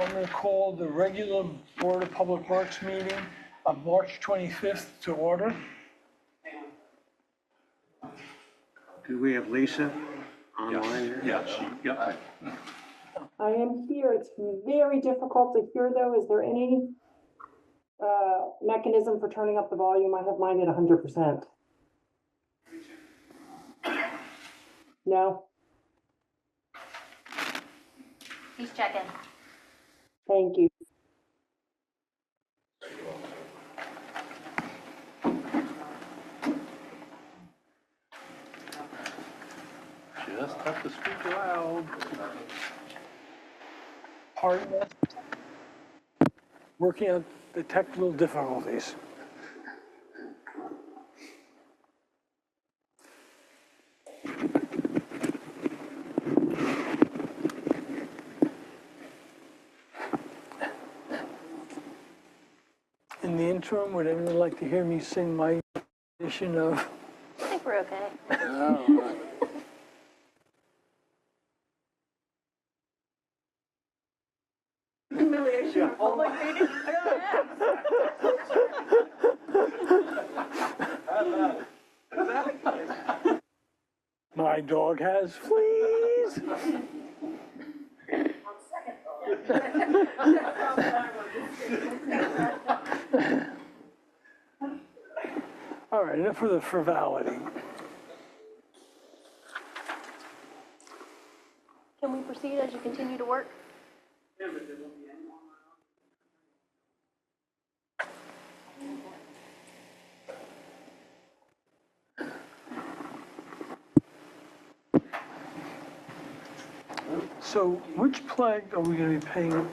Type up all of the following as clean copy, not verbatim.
I'm going to call the regular Board of Public Works meeting of March 25th to order. Do we have Lisa online here? Yeah. I am here. It's very difficult to hear though. Is there any mechanism for turning up the volume? I have mine at 100%. No? He's checking. Thank you. Just have to speak loud. Pardon us. Working on the technical difficulties. In the interim, would anyone like to hear me sing my edition of? I think we're okay. All right. Humiliation of public meeting. My dog has fleas. All right, enough for the frivolity. Can we proceed as you continue to work? So which flag are we going to be paying?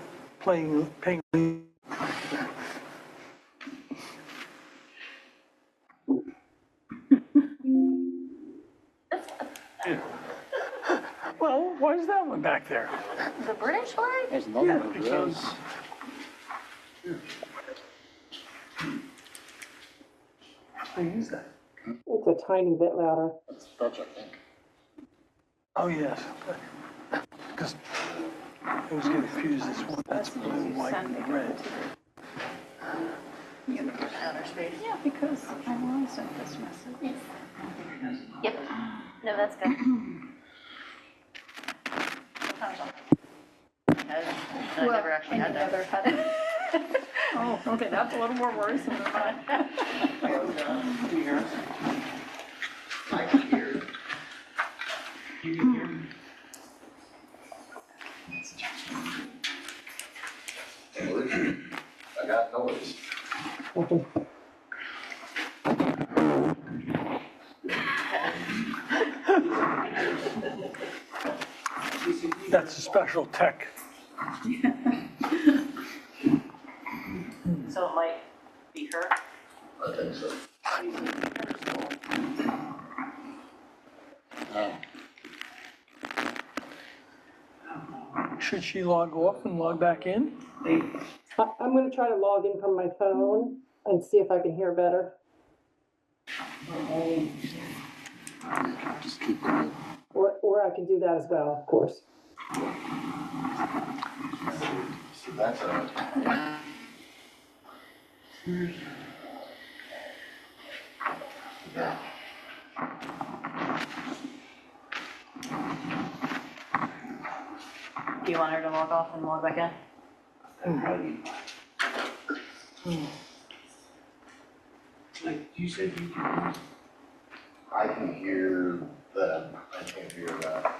Well, why is that one back there? The British flag? There's another Yeah, one. because- I use that. It's a tiny bit louder. That's Dutch, I think. Oh, yes. Because I was confused, this one, that's blue, white, and red. Yeah, because I want to send this message. Yep. No, that's good. I never actually had that. Oh, okay, that's a little more worrisome than mine. Can you hear us? I can hear. You can hear me? I got noise. That's a special tech. So it might be her. I think so. Should she log off and log back in? I'm going to try to log in from my phone and see if I can hear better. Just keep going. Or I can do that as well, of course. So that's a. Yeah. Do you want her to log off and log back in? Like you said, you can. I can hear them. I can't hear that.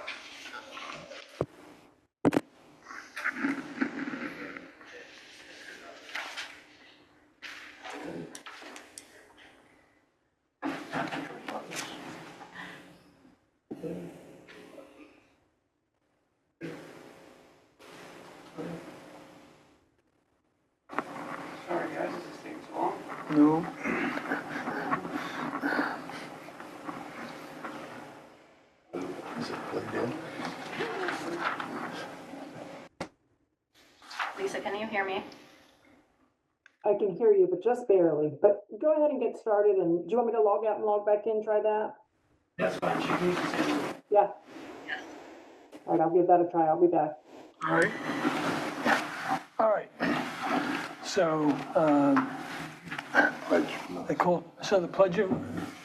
Sorry, guys, is this thing so long? No. Is it plugged in? Lisa, can you hear me? I can hear you, but just barely. But go ahead and get started. And do you want me to log out and log back in? Try that? That's fine, she can use this. Yeah. Yes. All right, I'll give that a try. I'll be back. All right. All right. So, so the pledge of,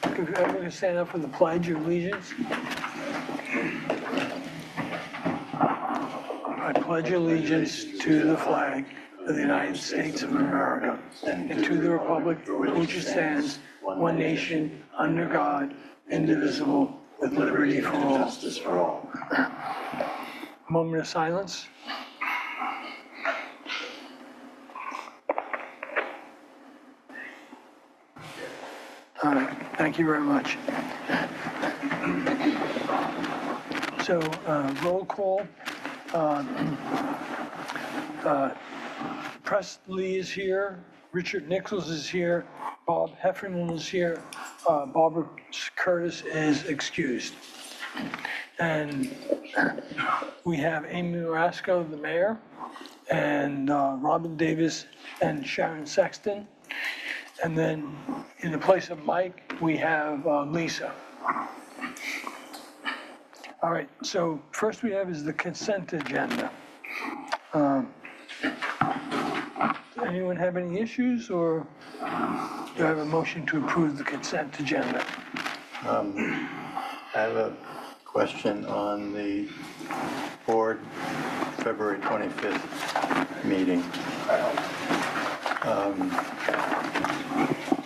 if everyone can stand up for the pledge of allegiance. I pledge allegiance to the flag of the United States of America and to the republic for which it stands, one nation, under God, indivisible, with liberty for all. Justice for all. Moment of silence. All right, thank you very much. So, roll call. Preston Lee is here, Richard Nichols is here, Bob Heffernan is here, Barbara Curtis is excused. And we have Amy Marasco, the mayor, and Robin Davis and Sharon Sexton. And then in the place of Mike, we have Lisa. All right, so first we have is the consent agenda. Anyone have any issues, or do I have a motion to approve the consent agenda? I have a question on the board February 25th meeting.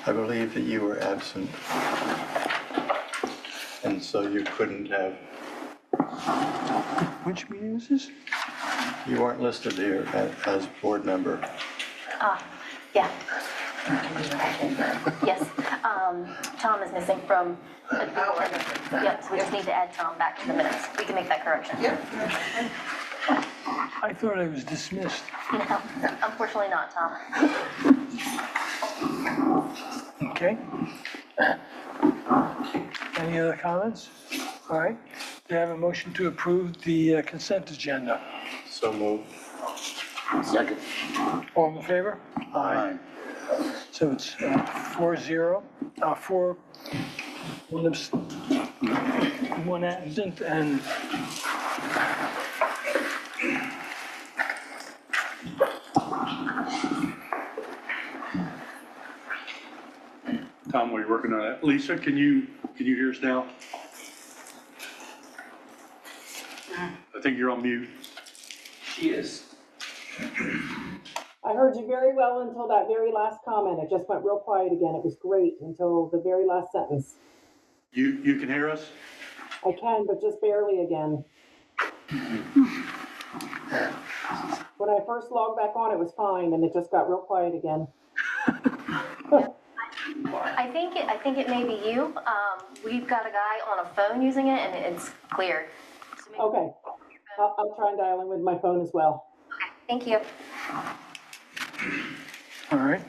I believe that you were absent, and so you couldn't have, Which meeting is this? you weren't listed here as board member. Yeah. Yes, Tom is missing from, yep, so we just need to add Tom back to the minutes. We can make that correction. I thought I was dismissed. No, unfortunately not, Tom. Okay. Any other comments? All right. Do I have a motion to approve the consent agenda? So moved. Second. All in favor? Aye. So it's 4-0, 4, one absent, and Tom, while you're working on that, Lisa, can you hear us now? I think you're on mute. She is. I heard you very well until that very last comment. It just went real quiet again. It was great until the very last sentence. You can hear us? I can, but just barely again. When I first logged back on, it was fine, and it just got real quiet again. I think it may be you. We've got a guy on a phone using it and it's cleared. So maybe- Okay, I'll try and dial in with my phone as well. Okay, thank you. all right.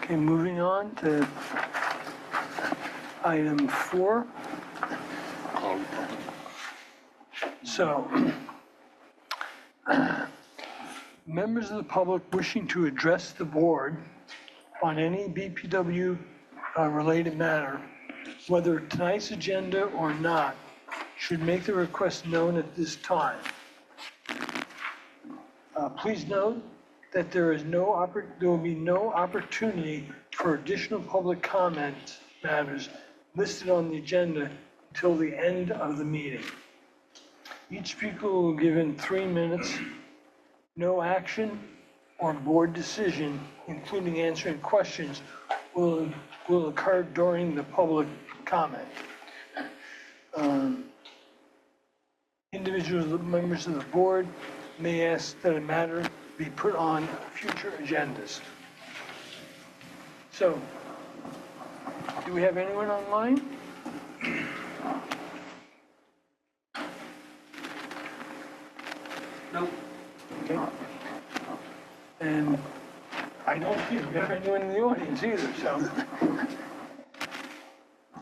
Okay, moving on to item 4. So, members of the public wishing to address the board on any BPW related matter, whether tonight's agenda or not, should make the request known at this time. Please note that there will be no opportunity for additional public comment matters listed on the agenda until the end of the meeting. Each speaker will be given 3 minutes. No action or board decision, including answering questions, will occur during the public comment. Individual members of the board may ask that a matter be put on future agendas. So, do we have anyone online? Nope. Okay. And I don't think we have anyone in the audience either, so.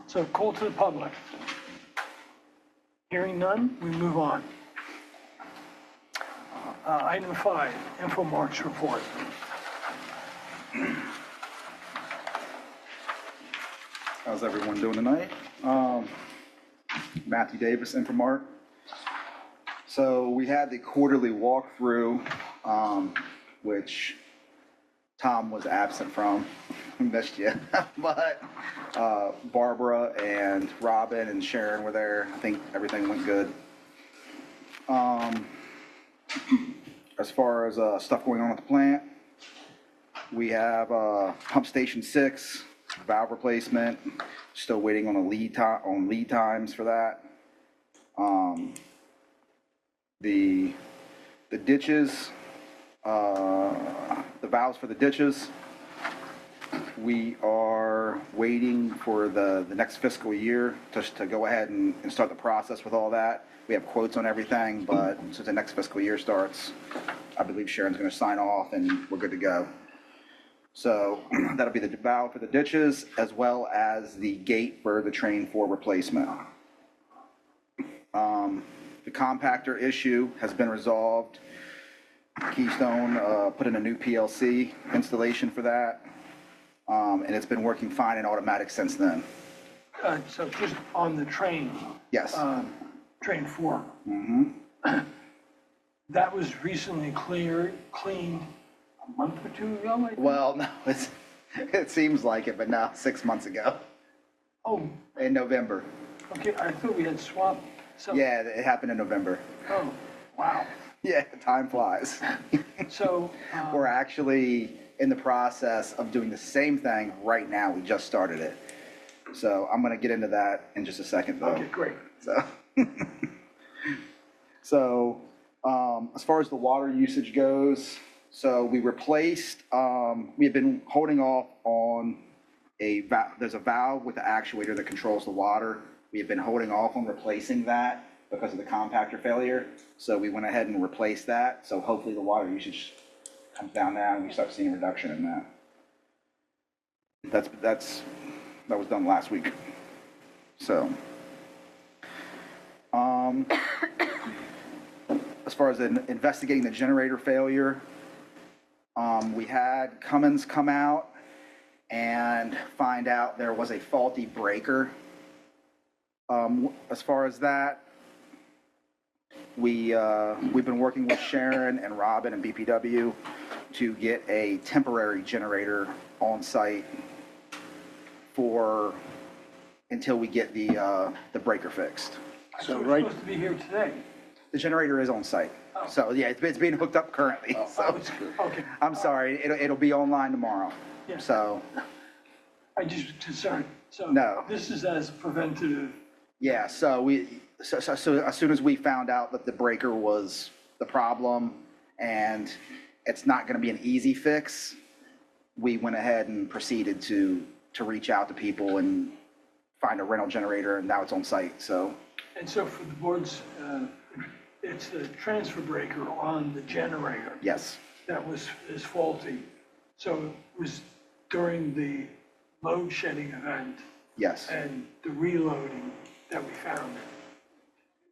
So call to the public. Hearing none, we move on. Item 5, Infomark's report. How's everyone doing tonight? Matthew Davis, Infomark. So we had the quarterly walkthrough, which Tom was absent from. Missed you. But Barbara and Robin and Sharon were there. I think everything went good. As far as stuff going on at the plant, we have pump station 6, valve replacement. Still waiting on lead times for that. The ditches, the valves for the ditches, we are waiting for the next fiscal year to go ahead and start the process with all that. We have quotes on everything, but since the next fiscal year starts, I believe Sharon's going to sign off and we're good to go. So that'll be the valve for the ditches as well as the gate for the train 4 replacement. The compactor issue has been resolved. Keystone put in a new PLC installation for that, and it's been working fine and automatic since then. So just on the train. Yes. Train 4. Mm-hmm. That was recently cleaned a month or 2 ago, I think? Well, no, it seems like it, but no, 6 months ago Oh, in November. okay, I thought we had swapped some. Yeah, it happened in November. Oh, wow. Yeah, time flies. So, We're actually in the process of doing the same thing right now. We just started it. So I'm going to get into that in just a second, though. okay, great. So, as far as the water usage goes, so we replaced, we have been holding off on there's a valve with the actuator that controls the water. We have been holding off on replacing that because of the compactor failure. So we went ahead and replaced that. So hopefully the water usage comes down now and we start seeing a reduction in that. That was done last week. So, as far as investigating the generator failure, we had Cummins come out and find out there was a faulty breaker. As far as that, we've been working with Sharon and Robin and BPW to get a temporary generator on site until we get the breaker fixed. So we're supposed to be here today. The generator is on site. So yeah, it's being hooked up currently. So Okay. I'm sorry, it'll be online tomorrow. Yeah. So I just concerned. So No. this is as preventative. yeah, so as soon as we found out that the breaker was the problem and it's not going to be an easy fix, we went ahead and proceeded to reach out to people and find a rental generator, and now it's on site. So And so for the boards, it's the transfer breaker on the generator yes, that is faulty. So it was during the load shedding event yes, and the reloading that we found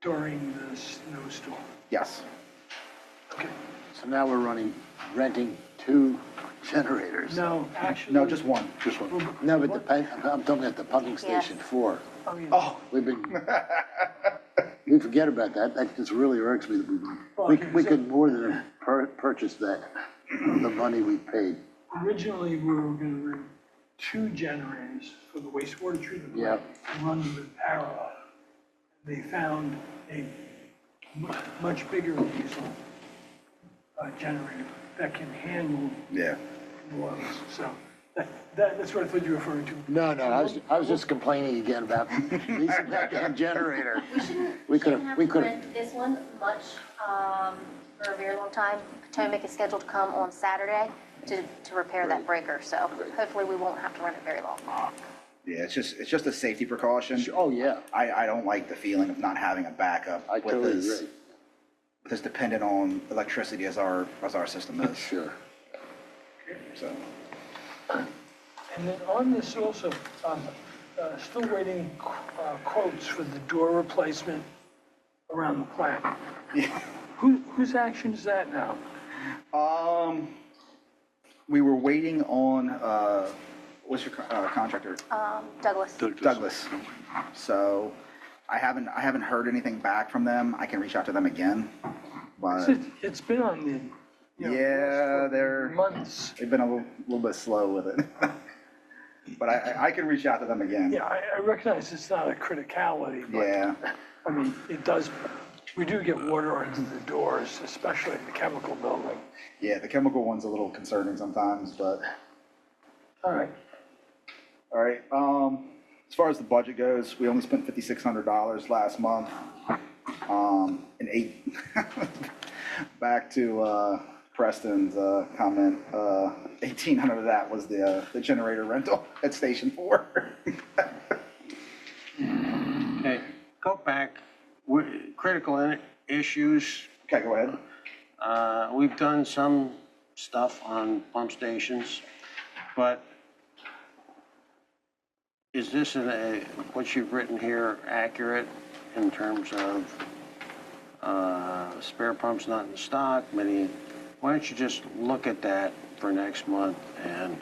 during the snowstorm. yes. Okay. So now we're renting 2 generators. No, actually. No, just one. Just one. No, but I'm talking at the pumping station 4. Oh, yeah. Oh, We've been, we forget about that. That just really irks me. We could more than purchase that, the money we paid. Originally, we were going to rent 2 generators for the wastewater treatment plant and run them in parallel. They found a much bigger diesel generator that can handle yeah. loads. So that's what I thought you were referring to. No, I was just complaining again about leasing that damn generator. We shouldn't have to rent this one much, for a very long time. Potomac is scheduled to come on Saturday to repair that breaker, so hopefully we won't have to rent it very long. Yeah, it's just a safety precaution. Oh, yeah, I don't like the feeling of not having a backup. I totally agree. Because dependent on electricity as our system is. Sure. So, And then on this also, still waiting quotes for the door replacement around the plant. Whose action is that now? We were waiting on, what's your contractor? Douglas. Douglas. So I haven't heard anything back from them. I can reach out to them again, but It's been on the, yeah, list for months. they've been a little bit slow with it. But I can reach out to them again. Yeah, I recognize it's not a criticality, but, Yeah, I mean, we do get water under the doors, especially in the chemical building. yeah, the chemical one's a little concerning sometimes, but, All right, all right. As far as the budget goes, we only spent $5,600 last month. And back to, Preston's, comment, 1,800 of that was the generator rental at Station 4. Okay, go back, critical issues, Okay, go ahead. we've done some stuff on pump stations, but is this what you've written here accurate in terms of spare pumps not in stock, why don't you just look at that for next month and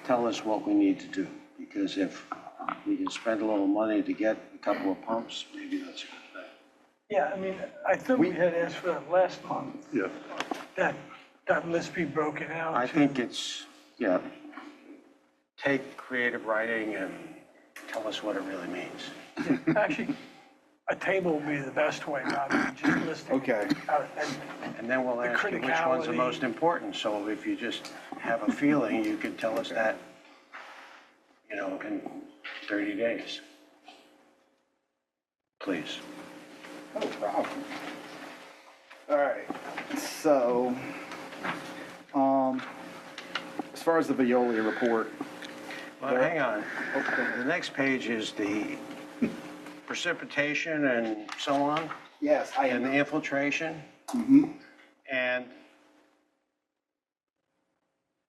tell us what we need to do? Because if we can spend a little money to get a couple of pumps, maybe that's a good thing. yeah, I mean, I thought we had asked for that last month, Yeah. that list be broken out. I think it's, take creative writing and tell us what it really means. Actually, a table would be the best way, rather than just listing. Okay. out. And then we'll ask you which one's the criticality. most important. So if you just have a feeling, you could tell us that, in 30 days. Please. No problem. All right, so, as far as the Veolia report, Well, hang on. The next page is the precipitation and so on, yes, I and am. the infiltration. And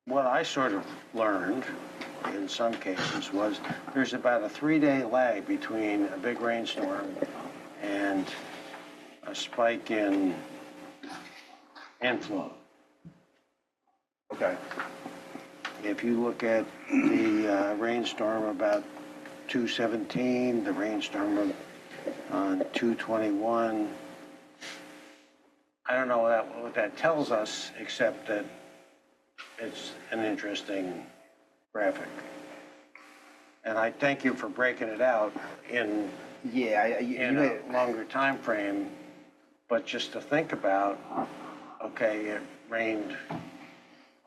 what I sort of learned in some cases was there's about a 3-day lag between a big rainstorm and a spike in inflow. Okay, If you look at the rainstorm about 217, the rainstorm on 221, I don't know what that tells us, except that it's an interesting graphic. And I thank you for breaking it out in yeah, you a made, longer time frame, but just to think about, okay, it rained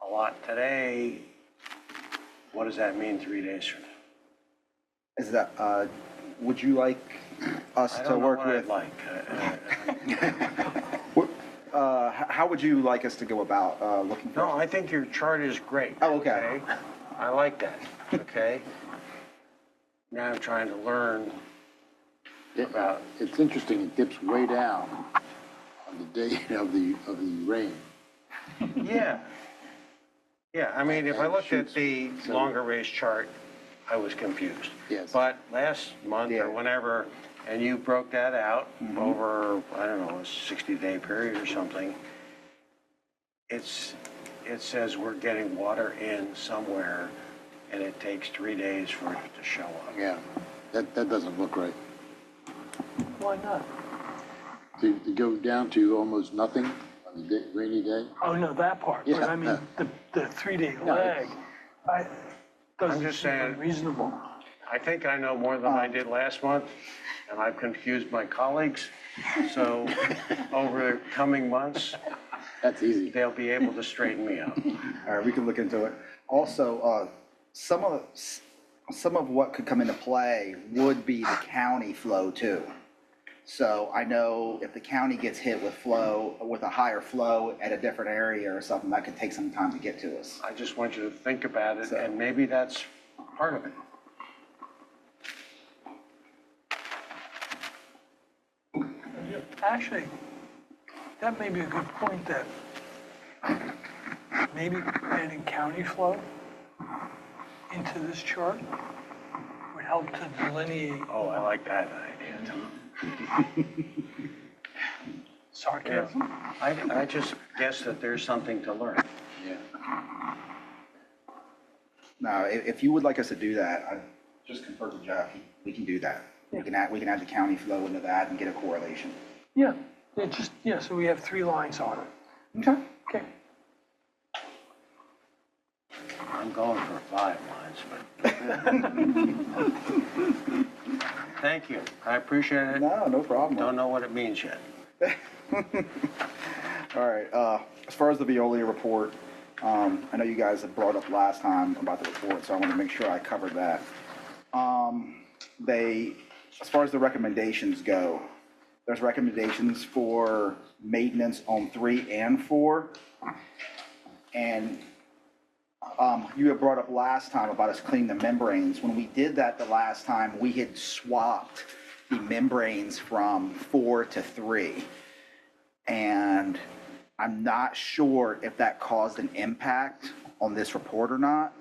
a lot today, what does that mean 3 days from now? is that, would you like us I to don't know work what I'd with? like. How would you like us to go about, looking for? No, I think your chart is great. Oh, okay. I like that, okay? Now I'm trying to learn about, It's interesting, it dips way down on the day of the rain. yeah. Yeah, I mean, if I looked at the longer range chart, I was confused. Yes. But last month Yeah. or whenever, and you broke that out over, I don't know, a 60-day period or something, it says we're getting water in somewhere, and it takes 3 days for it to show up. Yeah, that doesn't look right. Why not? To go down to almost nothing on a rainy day? Oh, no, that part, but Yeah. I mean, the 3-day No, lag, doesn't just seem saying- reasonable. I think I know more than I did last month, and I've confused my colleagues. So over the coming months, That's easy. they'll be able to straighten me out. All right, we can look into it. Also, some of what could come into play would be the county flow too. So I know if the county gets hit with a higher flow at a different area or something, that could take some time to get to us. I just want you to think about it, and maybe that's part of it. Actually, that may be a good point that maybe adding county flow into this chart would help to delineate. Oh, I like that idea, Tom. sarcasm. I just guess that there's something to learn. No, if you would like us to do that, I just conferred with Jeff, we can do that. We can add the county flow into that and get a correlation. Yeah, it just, yeah, so we have 3 lines on it. Okay, okay. I'm going for 5 lines, but. Thank you. I appreciate it. No problem. Don't know what it means yet. All right, as far as the Veolia report, I know you guys had brought up last time about the report, so I want to make sure I covered that. As far as the recommendations go, there's recommendations for maintenance on 3 and 4. And you had brought up last time about us cleaning the membranes. When we did that the last time, we had swapped the membranes from 4 to 3. And I'm not sure if that caused an impact on this report or not,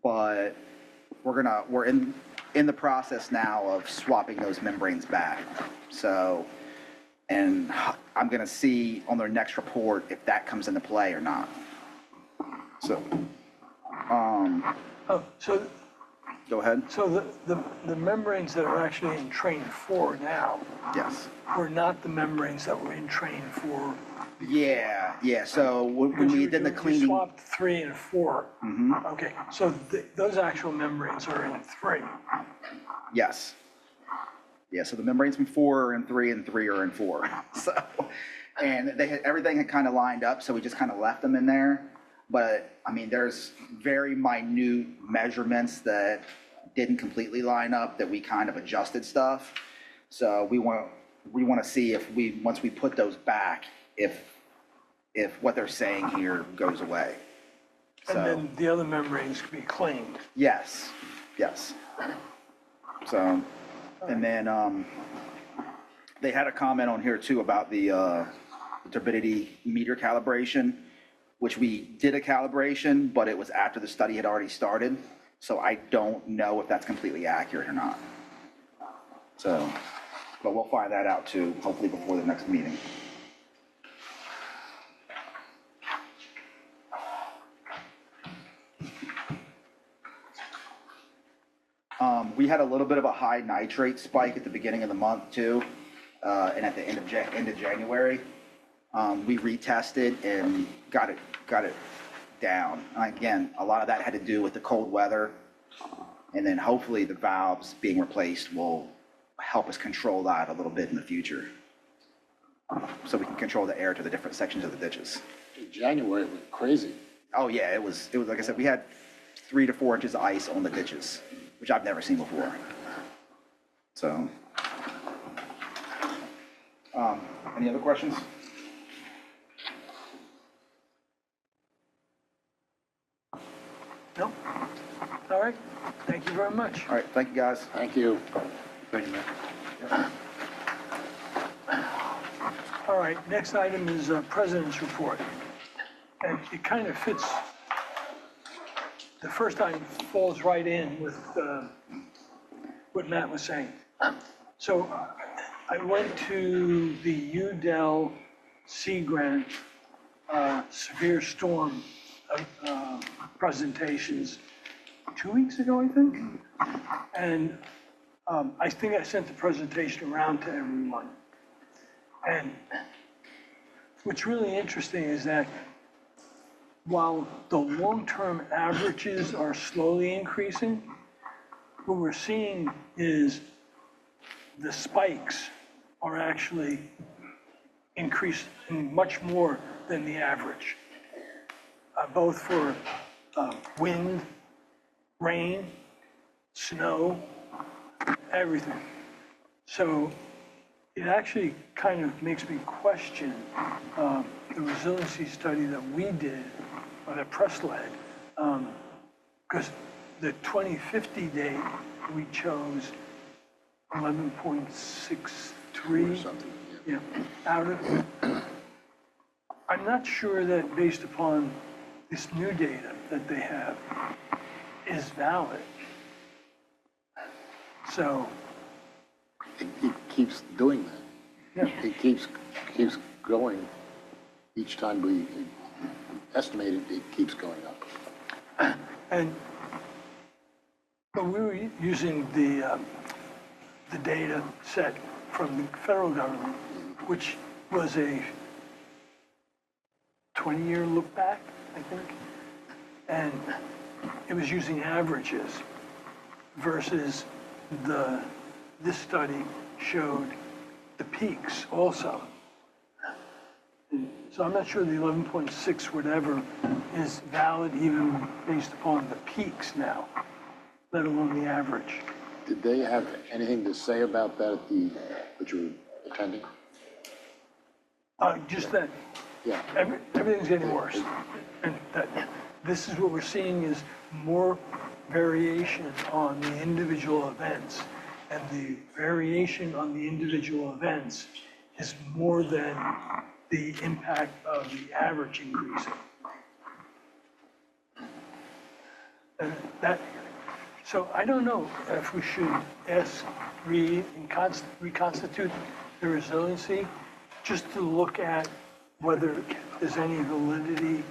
but we're in the process now of swapping those membranes back. So, and I'm gonna see on their next report if that comes into play or not. So, Oh, so, go ahead. so the membranes that are actually in train 4 now Yes. were not the membranes that were in train 4. Yeah, so when Because we you- did the you cleaning. swapped 3 and 4. Okay, so those actual membranes are in 3. Yes. Yeah, so the membranes from 4 are in 3 and 3 are in 4. So, and everything had kind of lined up, so we just kind of left them in there. But, I mean, there's very minute measurements that didn't completely line up that we kind of adjusted stuff. So we want to see if once we put those back, if what they're saying here goes away. And So, then the other membranes can be cleaned. yes. So, and then they had a comment on here too about the turbidity meter calibration, which we did a calibration, but it was after the study had already started. So I don't know if that's completely accurate or not. So, but we'll find that out too, hopefully before the next meeting. We had a little bit of a high nitrate spike at the beginning of the month too, and at the end of January. We retested and got it down. Again, a lot of that had to do with the cold weather, and then hopefully the valves being replaced will help us control that a little bit in the future, so we can control the air to the different sections of the ditches. In January, it went crazy. Oh yeah, it was like I said, we had 3 to 4 inches of ice on the ditches, which I've never seen before. So, any other questions? No? All right, thank you very much. All right, thank you guys. Thank you. Thank you, Matt. All right, next item is President's Report. And it kind of fits, the first item falls right in with what Matt was saying. So I went to the UDEL Sea Grant severe storm presentations 2 weeks ago, I think. And I think I sent the presentation around to everyone. And what's really interesting is that while the long-term averages are slowly increasing, what we're seeing is the spikes are actually increasing much more than the average, both for wind, rain, snow, everything. So it actually kind of makes me question the resiliency study that we did, or that press led, because the 2050 date, we chose 11.63. Or something, Yeah, out of, I'm not sure that based upon this new data that they have is valid. So, It keeps doing that. It keeps going. Each time we estimate it, it keeps going up. And but we were using the data set from the federal government, which was a 20-year look back, I think. And it was using averages versus this study showed the peaks also. So I'm not sure the 11.6 whatever is valid even based upon the peaks now, let alone the average. Did they have anything to say about that at which you were attending? Just that Yeah. everything's getting worse. And that this is what we're seeing is more variation on the individual events. And the variation on the individual events is more than the impact of the average increasing. And so I don't know if we should reconstitute the resiliency just to look at whether there's any validity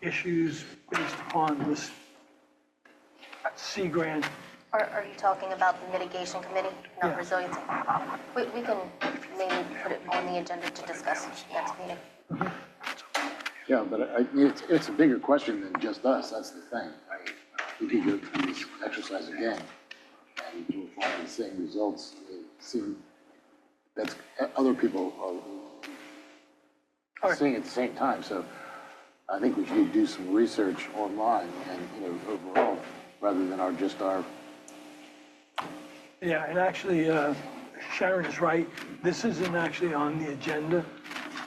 issues based upon this Sea Grant. Are you talking about the mitigation committee, not Yeah. resiliency? We can maybe put it on the agenda to discuss next meeting. Yeah, but it's a bigger question than just us, that's the thing. We could go through this exercise again, and we'll find the same results. It seems that's, other people are seeing it at the same time, so I think we should do some research online and, overall, rather than our. Yeah, and actually, Sharon is right. This isn't actually on the agenda.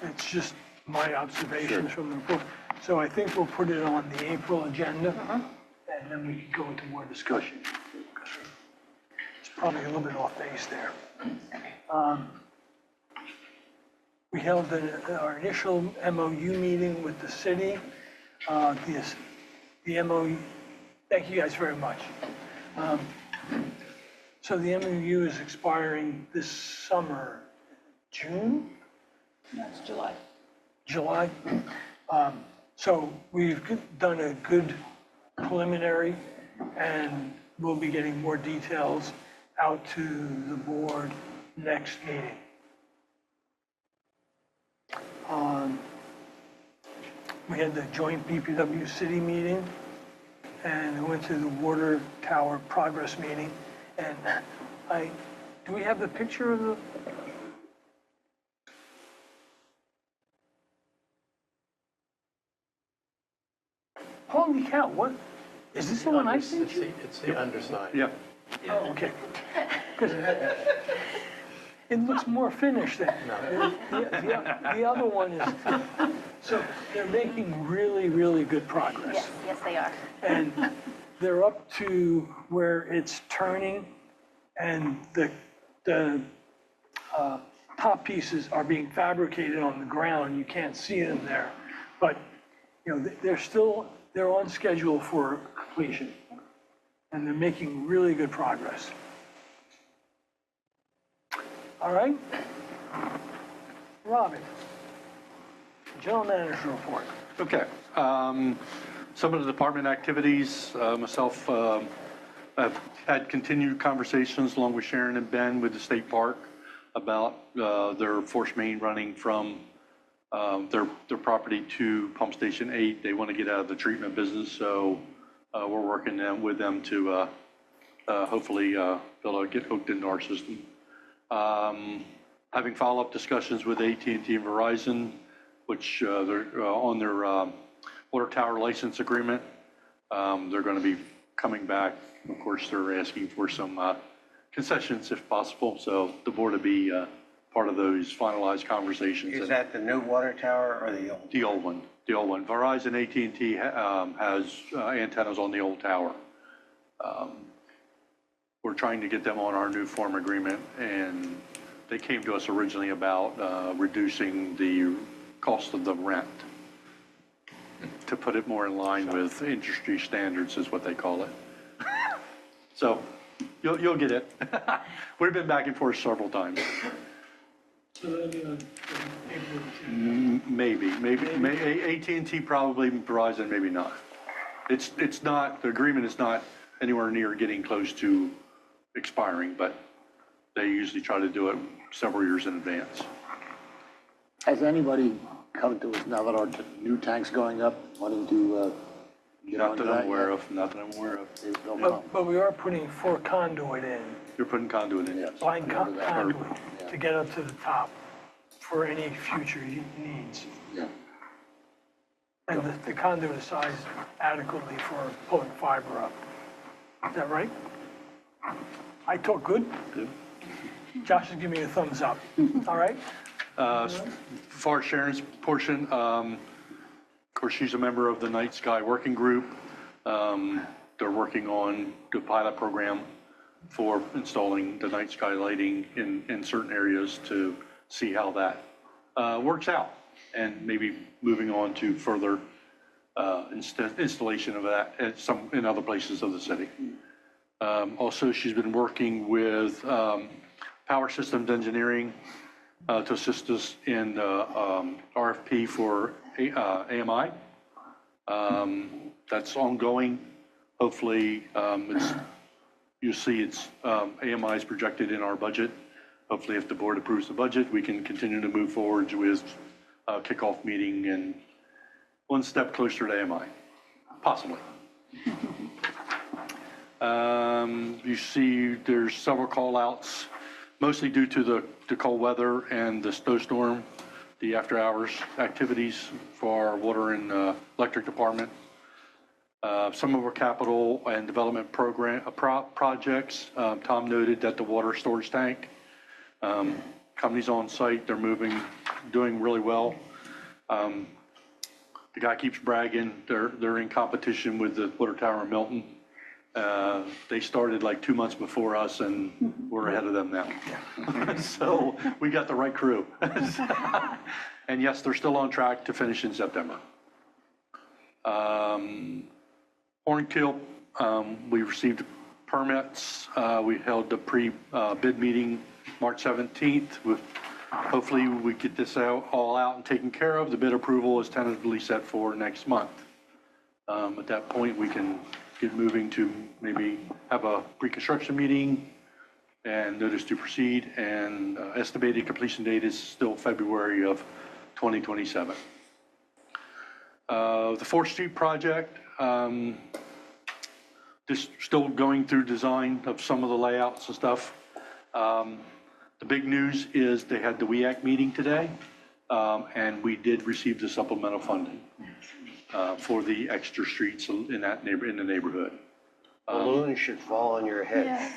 It's just my observations from the report. So I think we'll put it on the April agenda, and then we can go into more discussion. It's probably a little bit off base there. We held our initial MOU meeting with the city. The MOU, thank you guys very much. So the MOU is expiring this summer, June? That's July. July. So we've done a good preliminary, and we'll be getting more details out to the board next meeting. We had the joint BPW city meeting, and we went to the water tower progress meeting, and do we have the picture of the? Holy cow, what, is this the one I sent you? It's the underside. Yeah. Oh, okay. 'Cause it looks more finished than, the other one is, so they're making really, really good progress. Yes, they are. And they're up to where it's turning, and the top pieces are being fabricated on the ground. You can't see them there. But, they're on schedule for completion. And they're making really good progress. All right? Robin, General Manager report. Okay. Some of the department activities, myself, I've had continued conversations along with Sharon and Ben with the state park about their force main running from their property to Pump Station 8. They want to get out of the treatment business, so we're working with them to hopefully be able to get hooked into our system. Having follow-up discussions with AT&T and Verizon, which they're on their water tower license agreement. They're going to be coming back. Of course, they're asking for some concessions if possible, so the board will be part of those finalized conversations. Is that the new water tower or the old? The old one, the old one. Verizon, AT&T has antennas on the old tower. We're trying to get them on our new form agreement, and they came to us originally about reducing the cost of the rent to put it more in line with industry standards, is what they call it. So you'll get it. We've been back and forth several times. So that'll be on April 10th. Maybe, AT&T probably, Verizon maybe not. It's not, the agreement is not anywhere near getting close to expiring, but they usually try to do it several years in advance. Has anybody come to us now that our new tank's going up, wanting to get Not onto that I'm that aware yet? of, not that I'm aware of. They'll come. But we are putting 4 conduit in, You're putting conduit in, yes. blind Remember that. conduit, Yeah. to get up to the top for any future needs. Yeah. And the conduit is sized adequately for pulling fiber up. Is that right? I talk good? Good. Josh is giving me a thumbs up. All right? As far as Sharon's portion, of course, she's a member of the Night Sky Working Group. They're working on the pilot program for installing the night sky lighting in certain areas to see how that works out, and maybe moving on to further installation of that in other places of the city. Also, she's been working with Power Systems Engineering to assist us in the RFP for AMI. That's ongoing. Hopefully, you'll see AMI is projected in our budget. Hopefully, if the board approves the budget, we can continue to move forward with a kickoff meeting and one step closer to AMI, possibly. You see there's several call outs, mostly due to the cold weather and the snowstorm, the after hours activities for our water and electric department. Some of our capital and development projects, Tom noted that the water storage tank, companies on site, they're doing really well. The guy keeps bragging, they're in competition with the water tower in Milton. They started like 2 months before us, and we're ahead of them now. So we got the right crew. And yes, they're still on track to finish in September. Hornkill, we received permits. We held the pre-bid meeting March 17th. Hopefully we get this all out and taken care of. The bid approval is tentatively set for next month. At that point, we can get moving to maybe have a pre-construction meeting and notice to proceed, and estimated completion date is still February of 2027. The 4th Street project, just still going through design of some of the layouts and stuff. The big news is they had the WEAC meeting today, and we did receive the supplemental funding for the extra streets in the neighborhood. Balloons should fall on your head.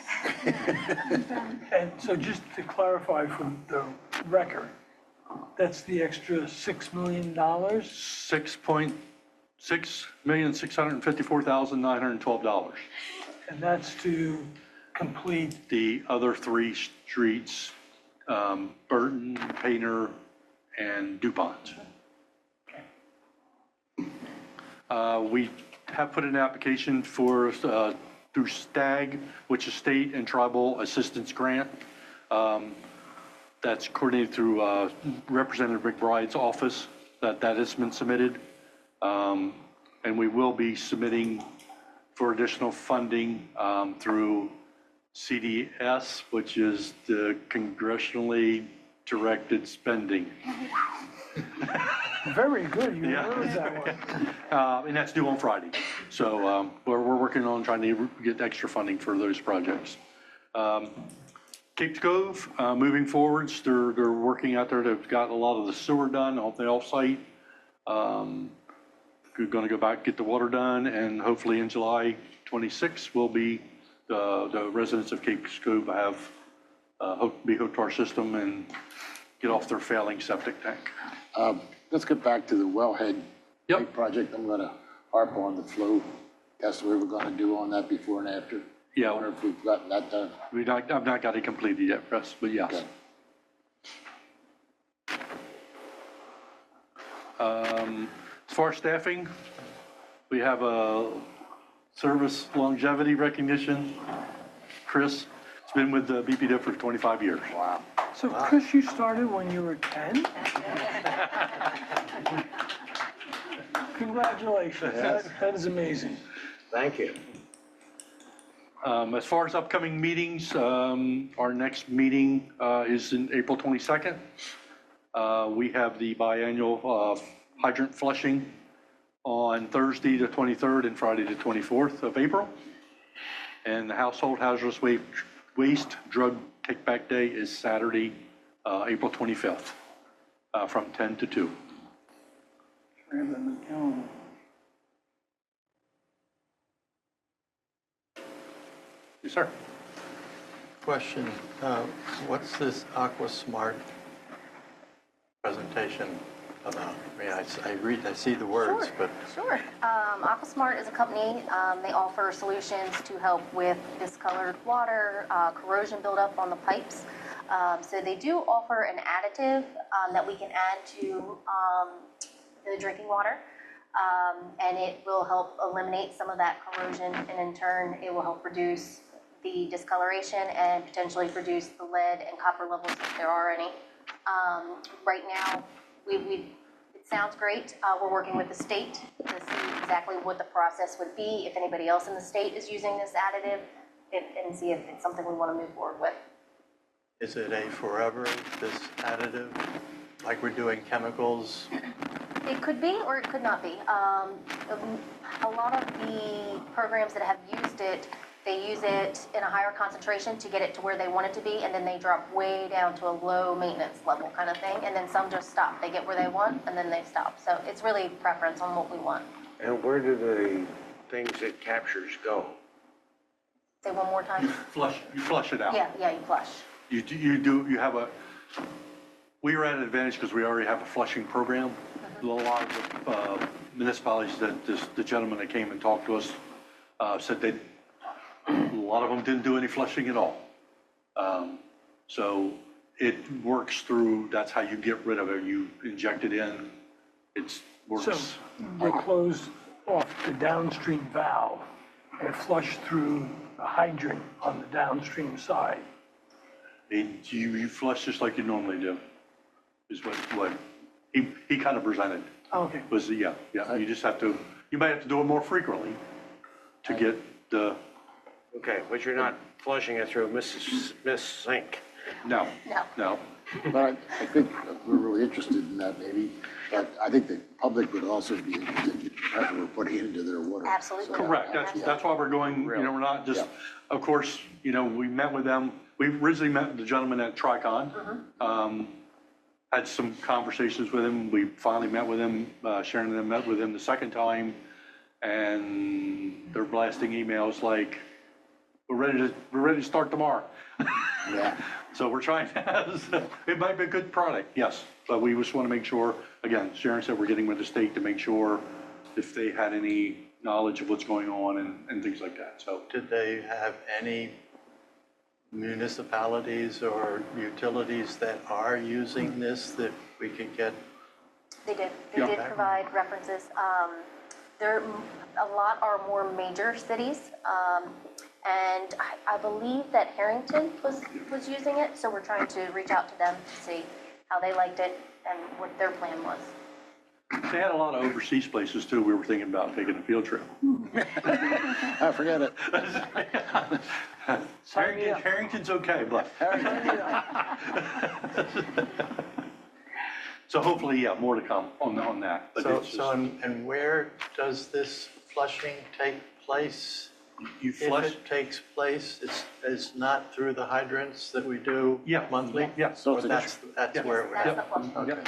And so just to clarify for the record, that's the extra $6 million? $6,654,912. And that's to complete, The other 3 streets, Burton, Painter, and DuPont. We have put in an application for, through STAG, which is State and Tribal Assistance Grant. That's coordinated through Representative McBride's office, that has been submitted. And we will be submitting for additional funding through CDS, which is the Congressionally Directed Spending. very good, you Yeah. remember that one. And that's due on Friday. So we're working on trying to get extra funding for those projects. Cape Cove, moving forwards, they're working out there. They've got a lot of the sewer done off the off-site. We're going to go back, get the water done, and hopefully in July 26th will be the residents of Cape Cove be hooked to our system and get off their failing septic tank. Let's get back to the wellhead Yep. project. I'm gonna harp on the flow test we were gonna do on that before and after. Yeah. I wonder if we've gotten that done. I've not got it completed yet, Russ, but yes. Okay. As far as staffing, we have a service longevity recognition. Chris has been with the BPW for 25 years. Wow. So Chris, you started when you were 10? Congratulations, that is amazing. Thank you. As far as upcoming meetings, our next meeting is in April 22nd. We have the biannual hydrant flushing on Thursday, the 23rd, and Friday, the 24th of April. And the Household Hazardous Waste Drug Kickback Day is Saturday, April 25th, from 10 to 2. Yes, sir. Question, what's this Aqua Smart presentation about? I mean, I see the words, but Sure. AquaSmart is a company, they offer solutions to help with discolored water, corrosion buildup on the pipes. So they do offer an additive that we can add to the drinking water. And it will help eliminate some of that corrosion, and in turn, it will help reduce the discoloration and potentially reduce the lead and copper levels if there are any. Right now, it sounds great. We're working with the state to see exactly what the process would be if anybody else in the state is using this additive, and see if it's something we want to move forward with. is it a forever, this additive, like we're doing chemicals? It could be, or it could not be. A lot of the programs that have used it, they use it in a higher concentration to get it to where they want it to be, and then they drop way down to a low maintenance level kind of thing, and then some just stop. They get where they want, and then they stop. So it's really preference on what we want. And where do the things it captures go? Say one more time. You flush it out. Yeah, you flush. You have we are at an advantage because we already have a flushing program. A lot of the municipalities that the gentleman that came and talked to us said a lot of them didn't do any flushing at all. So it works through, that's how you get rid of it. You inject it in, it works. So they close off the downstream valve and flush through the hydrant on the downstream side. You flush just like you normally do, is what he kind of presented. Okay. Was, yeah, you just have to, you might have to do it more frequently to get the, Okay, but you're not flushing it through Miss Sink. no. But I think we're really interested in that maybe, but I think the public would also be interested in whatever we're putting into their water. Absolutely. So, Correct, that's why we're going, we're not just, of course, we met with them, we originally met with the gentleman at Tricon. Had some conversations with him, we finally met with him, Sharon and them met with him the second time, and they're blasting emails like, we're ready to start tomorrow. Yeah. So we're trying to, it might be a good product, yes, but we just want to make sure, again, Sharon said we're getting with the state to make sure if they had any knowledge of what's going on and things like that, so. Did they have any municipalities or utilities that are using this that we could get? They did. They Yeah. did provide references. A lot are more major cities, and I believe that Harrington was using it. So we're trying to reach out to them to see how they liked it and what their plan was. They had a lot of overseas places too, we were thinking about taking a field trip. I forget it. Harrington's okay, but. So hopefully, yeah, more to come on that. But it's just- And where does this flushing take place? You If flush, it takes place, it's not through the hydrants that we do Yeah. monthly? Yeah. So Or it's that's where it would That's the happen? flush. Okay.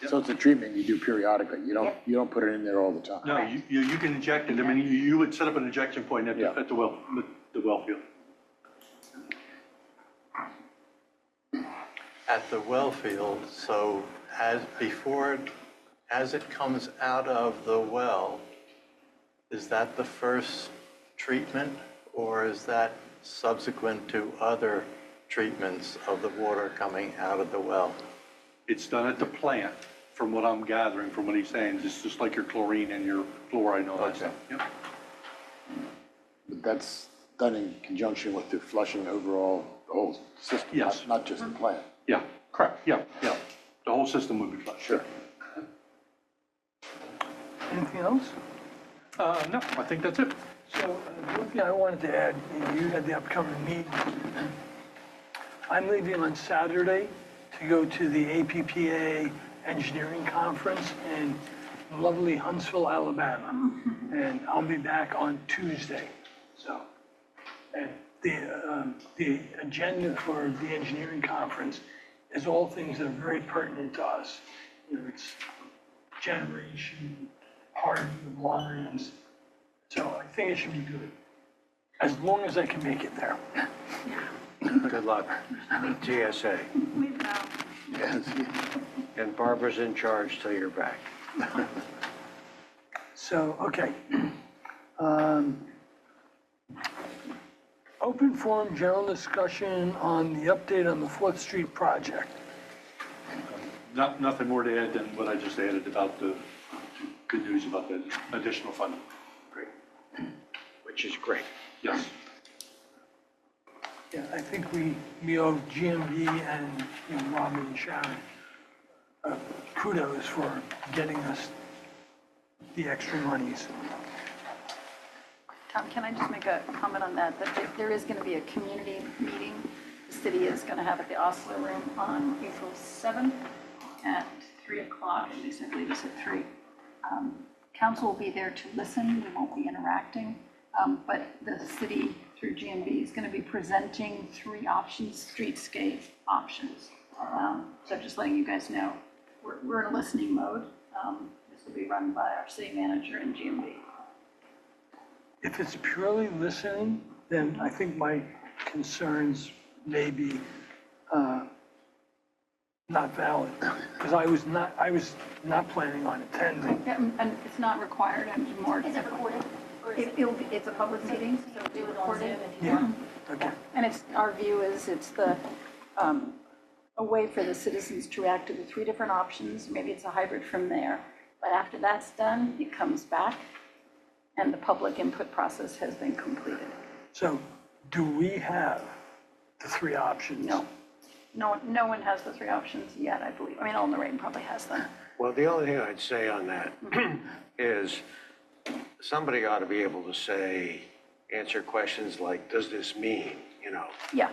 So it's a treatment you do periodically. You don't put it in there all the time. no, you can inject it. I mean, you would set up an injection point at Yeah. the well field. At the well field, so as it comes out of the well, is that the first treatment, or is that subsequent to other treatments of the water coming out of the well? It's done at the plant, from what I'm gathering, from what he's saying. It's just like your chlorine and your fluoride and all that Okay. stuff. Yep. But that's done in conjunction with the flushing overall, the whole system, Yes. not just the plant. Yeah, Correct, yeah, yeah. The whole system would be flushed. Sure. Anything else? No, I think that's it. So, one thing I wanted to add, you had the upcoming meeting. I'm leaving on Saturday to go to the APPA Engineering Conference in lovely Huntsville, Alabama. And I'll be back on Tuesday, so. And the agenda for the engineering conference is all things that are very pertinent to us. You know, it's generation, hardening of lines. So I think it should be good, as long as I can make it there. Good luck. TSA. We know. Yes. And Barbara's in charge till you're back. So, okay. Open forum, general discussion on the update on the 4th Street project. Nothing more to add than what I just added about the good news about the additional funding. Great. Which is great. Yes. Yeah, I think we owe GMB and, you know, Robin and Sharon kudos for getting us the extra monies. Tom, can I just make a comment on that? That there is going to be a community meeting the city is going to have at the Osler Room on April 7th at 3 o'clock, at least I believe it's at 3. Council will be there to listen. We won't be interacting. But the city, through GMB, is going to be presenting 3 options, streetscape options. So just letting you guys know, we're in a listening mode. This will be run by our city manager and GMB. If it's purely listening, then I think my concerns may be not valid, because I was not planning on attending. Yeah, and it's not required, I'm more. Is it recorded? Or is it? It's a public meeting, so it'll be recorded. Yeah, okay. And our view is it's a way for the citizens to react to the 3 different options. Maybe it's a hybrid from there. But after that's done, it comes back and the public input process has been completed. So do we have the 3 options? No. No one has the 3 options yet, I believe. I mean, All in the Rain probably has them. Well, the only thing I'd say on that is somebody ought to be able to answer questions like, does this mean, Yeah,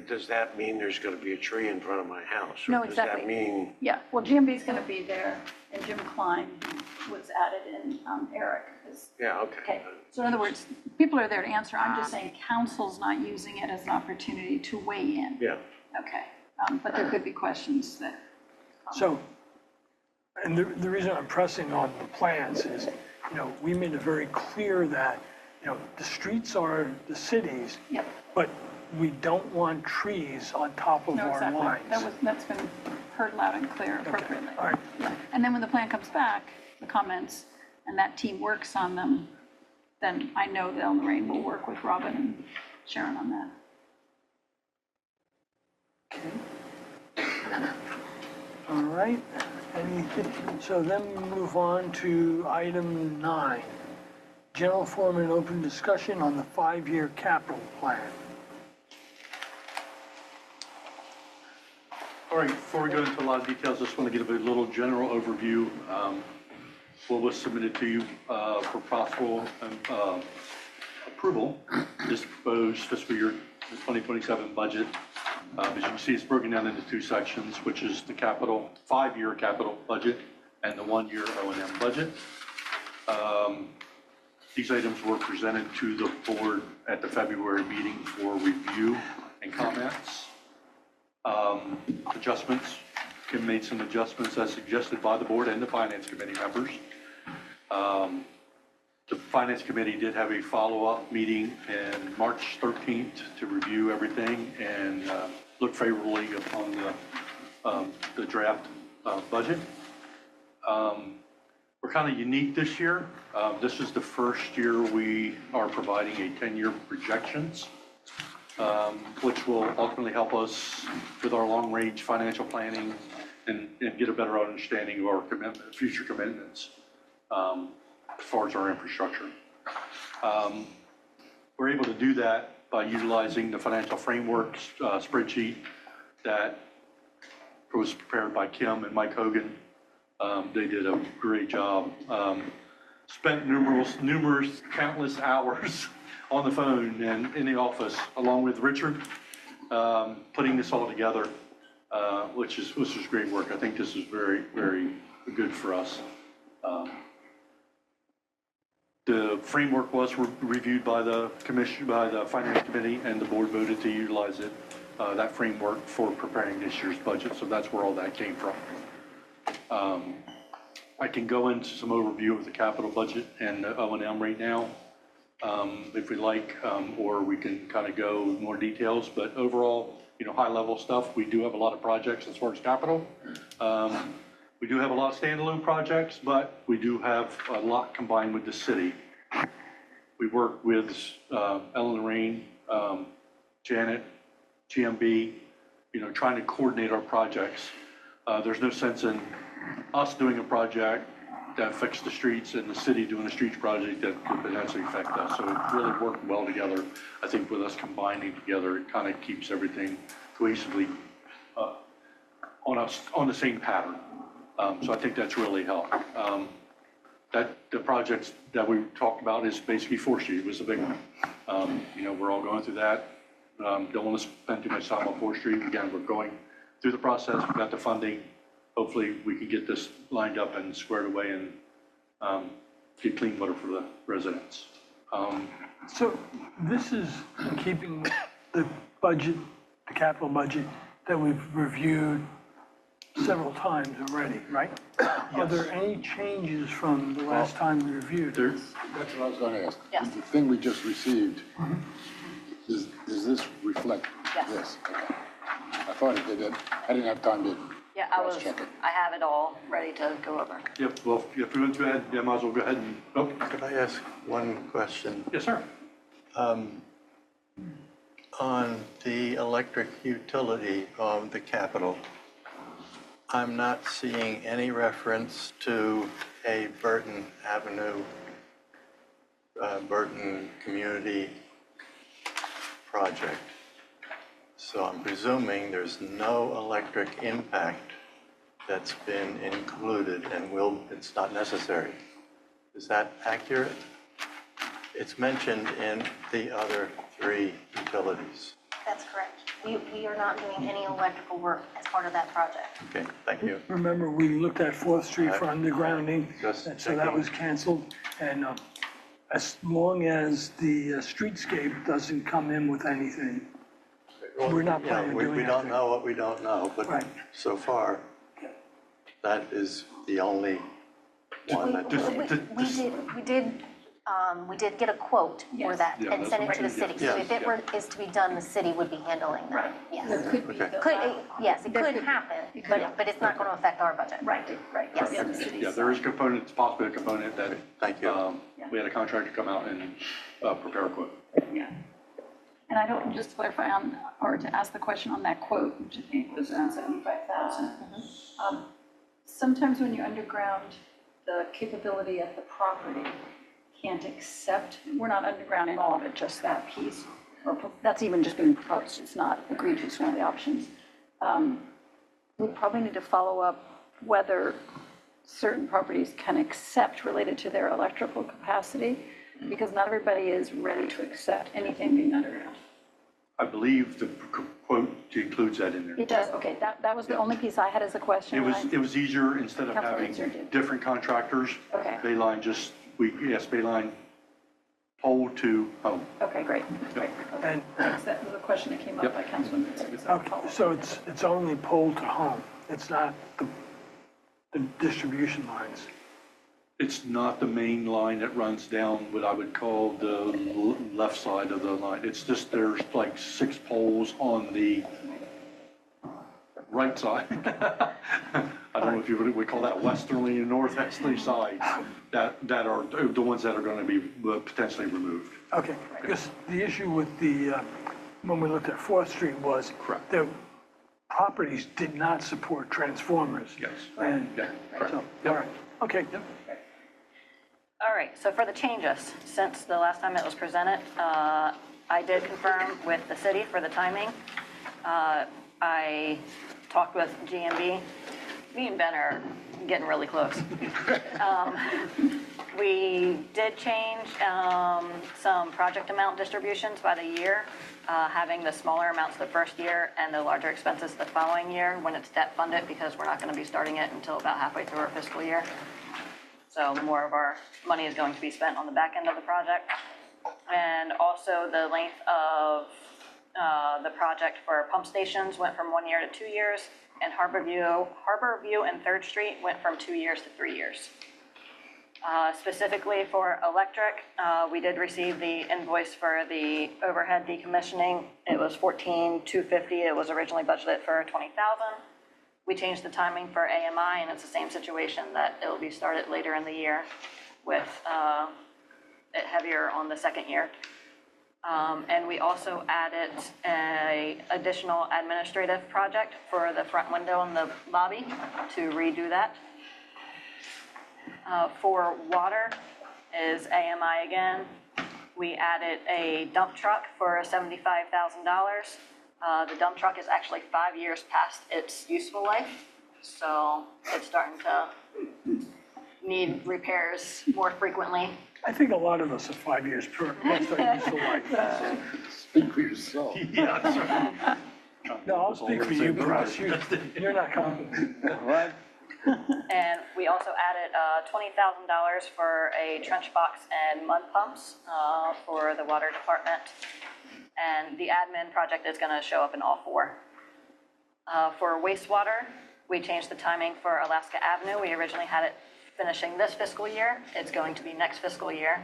does that mean there's going to be a tree in front of my house? Or No, Does that exactly. mean, yeah. Well, GMB's going to be there and Jim Klein was added in, Eric is. yeah, okay. Okay, so in other words, people are there to answer. I'm just saying council's not using it as an opportunity to weigh in. Yeah, Okay, but there could be questions that. So, and the reason I'm pressing on the plans is, we made it very clear that, the streets are the cities, Yep. but we don't want trees on top of No, our exactly. lines. That's been heard loud and clear Okay, appropriately. all right. Yeah. And then when the plan comes back, the comments, and that team works on them, then I know that All in the Rain will work with Robin and Sharon on that. All right, so then we move on to item 9. General forum and open discussion on the 5-year capital plan. All right, before we go into a lot of details, I just want to give a little general overview. What was submitted to you for possible approval is proposed fiscal year 2027 budget. As you can see, it's broken down into 2 sections, which is the 5-year capital budget and the 1-year O&M budget. These items were presented to the board at the February meeting for review and comments. Adjustments, Kim made some adjustments as suggested by the board and the finance committee members. The finance committee did have a follow-up meeting in March 13th to review everything and look favorably upon the draft budget. We're kind of unique this year. This is the first year we are providing a 10-year projections, which will ultimately help us with our long-range financial planning and get a better understanding of our future commitments as far as our infrastructure. We're able to do that by utilizing the financial framework spreadsheet that was prepared by Kim and Mike Hogan. They did a great job. Spent numerous, countless hours on the phone and in the office, along with Richard, putting this all together, which was great work. I think this is very, very good for us. The framework was reviewed by the commission, by the finance committee, and the board voted to utilize it, that framework, for preparing this year's budget. So that's where all that came from. I can go into some overview of the capital budget and the O&M right now, if we like, or we can kind of go more details. But overall, high level stuff. We do have a lot of projects as far as capital. We do have a lot of standalone projects, but we do have a lot combined with the city. We work with Ellen Rain, Janet, GMB, trying to coordinate our projects. There's no sense in us doing a project that affects the streets and the city doing a streets project that could potentially affect us. So it really worked well together. I think with us combining together, it kind of keeps everything cohesively on the same pattern. So I think that's really helped. The projects that we talked about is basically 4th Street. It was a big one. We're all going through that. Don't want to spend too much time on 4th Street. Again, we're going through the process. We've got the funding. Hopefully we can get this lined up and squared away and get clean water for the residents. So this is in keeping with the budget, the capital budget that we've reviewed several times already, right? Are there any changes from the last time we reviewed? That's what I was going to ask. Yes. The thing we just received, does this reflect Yes. this? Okay. I thought it did. I didn't have time to Yeah, cross-check it. I have it all ready to go over. Yep, well, if we went to ahead, yeah, might as well go ahead and, Could I ask one question? yes, sir. On the electric utility on the Capitol, I'm not seeing any reference to a Burton Avenue, Burton Community project. So I'm presuming there's no electric impact that's been included and it's not necessary. Is that accurate? It's mentioned in the other 3 utilities. That's correct. We are not doing any electrical work as part of that project. Okay, thank you. Remember, we looked at 4th Street for undergrounding, Just and so that checking. was canceled. And as long as the streetscape doesn't come in with anything, we're not planning on doing We don't anything. know what we don't know, but Right. so far, that is the only one that. We did get a quote for Yes. that Yeah, and that's send it what to the we city. did, So yeah. if it is to be done, the city would be handling that. Right. Yes. There could be. Okay. Yes, it There could could- happen, it could. but it's not going to affect our budget. Right, right. Yes. Yeah, the city's Yeah, there is a side. component, it's possibly a component that, Thank you. we had a contractor come out and prepare a quote. Yeah. And I don't, just to clarify on, or to ask the question on that quote, which I think was around 75,000. Sometimes when you underground, the capability of the property can't accept, we're not undergrounding all of it, just that piece. Or that's even just being proposed, it's not agreed to, it's one of the options. We probably need to follow up whether certain properties can accept related to their electrical capacity, because not everybody is ready to accept anything being underground. I believe the quote includes that in there. It does, okay, that was the only piece I had as a question. It was easier, instead of Councilman having Windsor did. different contractors. Okay. Bayline we asked Bayline pole to home. Okay, great, great. Okay. And, Thanks, that was a question that came up Yep. by Councilman Windsor. So I'll okay, follow up. so it's only pole to home. It's not the distribution lines. It's not the main line that runs down what I would call the left side of the line. It's just, there's like 6 poles on the right side. I don't know if you would call that westerly and northeasterly side, that are the ones that are going to be potentially removed. Okay, because the issue with when we looked at 4th Street was Correct. the properties did not support transformers. Yes. And Yeah, correct. so, Yep. all right, okay. All right, so for the changes, since the last time it was presented, I did confirm with the city for the timing. I talked with GMB. Me and Ben are getting really close. We did change some project amount distributions by the year, having the smaller amounts the first year and the larger expenses the following year when it's debt funded, because we're not going to be starting it until about halfway through our fiscal year. So more of our money is going to be spent on the back end of the project. And also the length of the project for pump stations went from 1 year to 2 years, and Harborview and 3rd Street went from 2 years to 3 years. Specifically for electric, we did receive the invoice for the overhead decommissioning. It was $14,250. It was originally budgeted for $20,000. We changed the timing for AMI, and it's the same situation, that it will be started later in the year with it heavier on the second year. And we also added a additional administrative project for the front window in the lobby to redo that. For water is AMI again. We added a dump truck for $75,000. The dump truck is actually 5 years past its useful life, so it's starting to need repairs more frequently. I think a lot of us are 5 years past our useful life. Speak for yourself. Yeah, that's right. No, I'll speak for you, Bruce. You're not coming. What? And we also added $20,000 for a trench box and mud pumps for the water department. And the admin project is going to show up in all four. For wastewater, we changed the timing for Alaska Avenue. We originally had it finishing this fiscal year. It's going to be next fiscal year.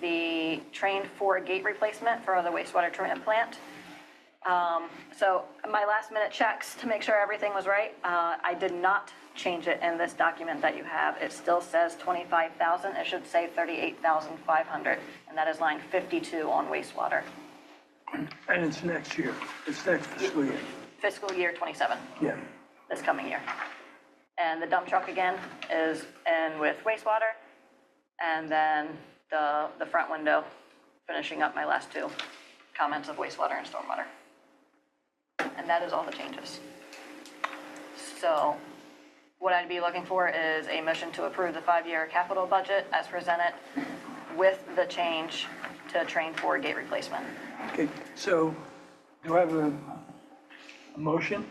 The Train 4 gate replacement for the wastewater treatment plant. So my last minute checks to make sure everything was right. I did not change it in this document that you have. It still says 25,000. It should say 38,500, and that is line 52 on wastewater. And it's next year. It's next fiscal year. Fiscal year 27, Yeah. this coming year. And the dump truck again is in with wastewater, and then the front window, finishing up my last two comments of wastewater and stormwater. And that is all the changes. So what I'd be looking for is a motion to approve the 5-year capital budget as presented with the change to Train 4 gate replacement. Okay, so do I have a motion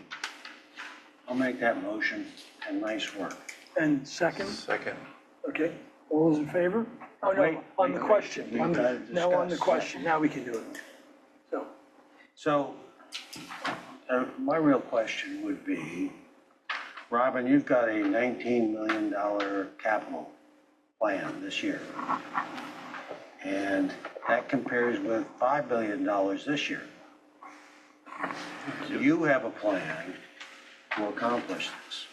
I'll make that motion, and nice work. and second? Second. Okay, all those in favor? Oh, no, Wait, on the wait, question. we On the- gotta Now on the discuss. question, now we can do it. So, So, my real question would be, Robin, you've got a $19 million capital plan this year. And that compares with $5 billion this year. Do you have a plan to accomplish this?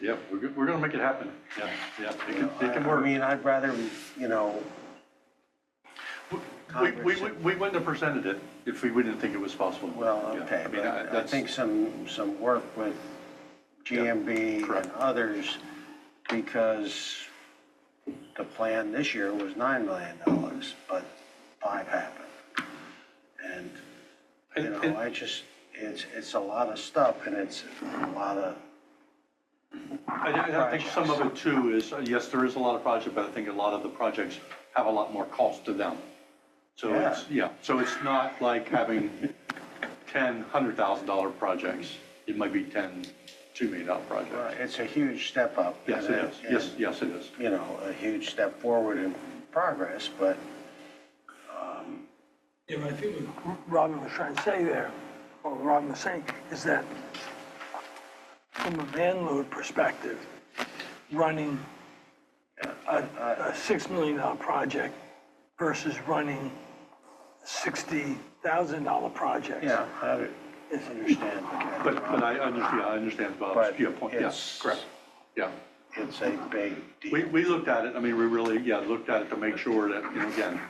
Yep, we're going to make it happen. Yeah, it can I work. mean, I'd rather, you know, We wouldn't have presented it if we didn't think it was possible. well, Yeah, okay, I mean, but I that's- think some work with GMB correct. and others, because the plan this year was $9 million, but 5 happened. And, you know, And- I just, it's a lot of stuff, and it's a lot of, I think some of it too is, yes, there is a lot of projects, but I think a lot of the projects have a lot more cost to them. So it's, so it's not like having 10 $100,000 projects. It might be 10 $2 million projects. it's a huge step up. Yes, and it is. Yes, it is. You know, a huge step forward in progress, but, you know, I think what Robin was trying to say there, or Robin was saying, is that from a man load perspective, running a $6 million project versus running $60,000 projects. yeah, I understand. But I understand Bob's But point. it's- Yes, correct. Yeah. It's a big deal. We looked at it, I mean, we really, looked at it to make sure that, you know, again,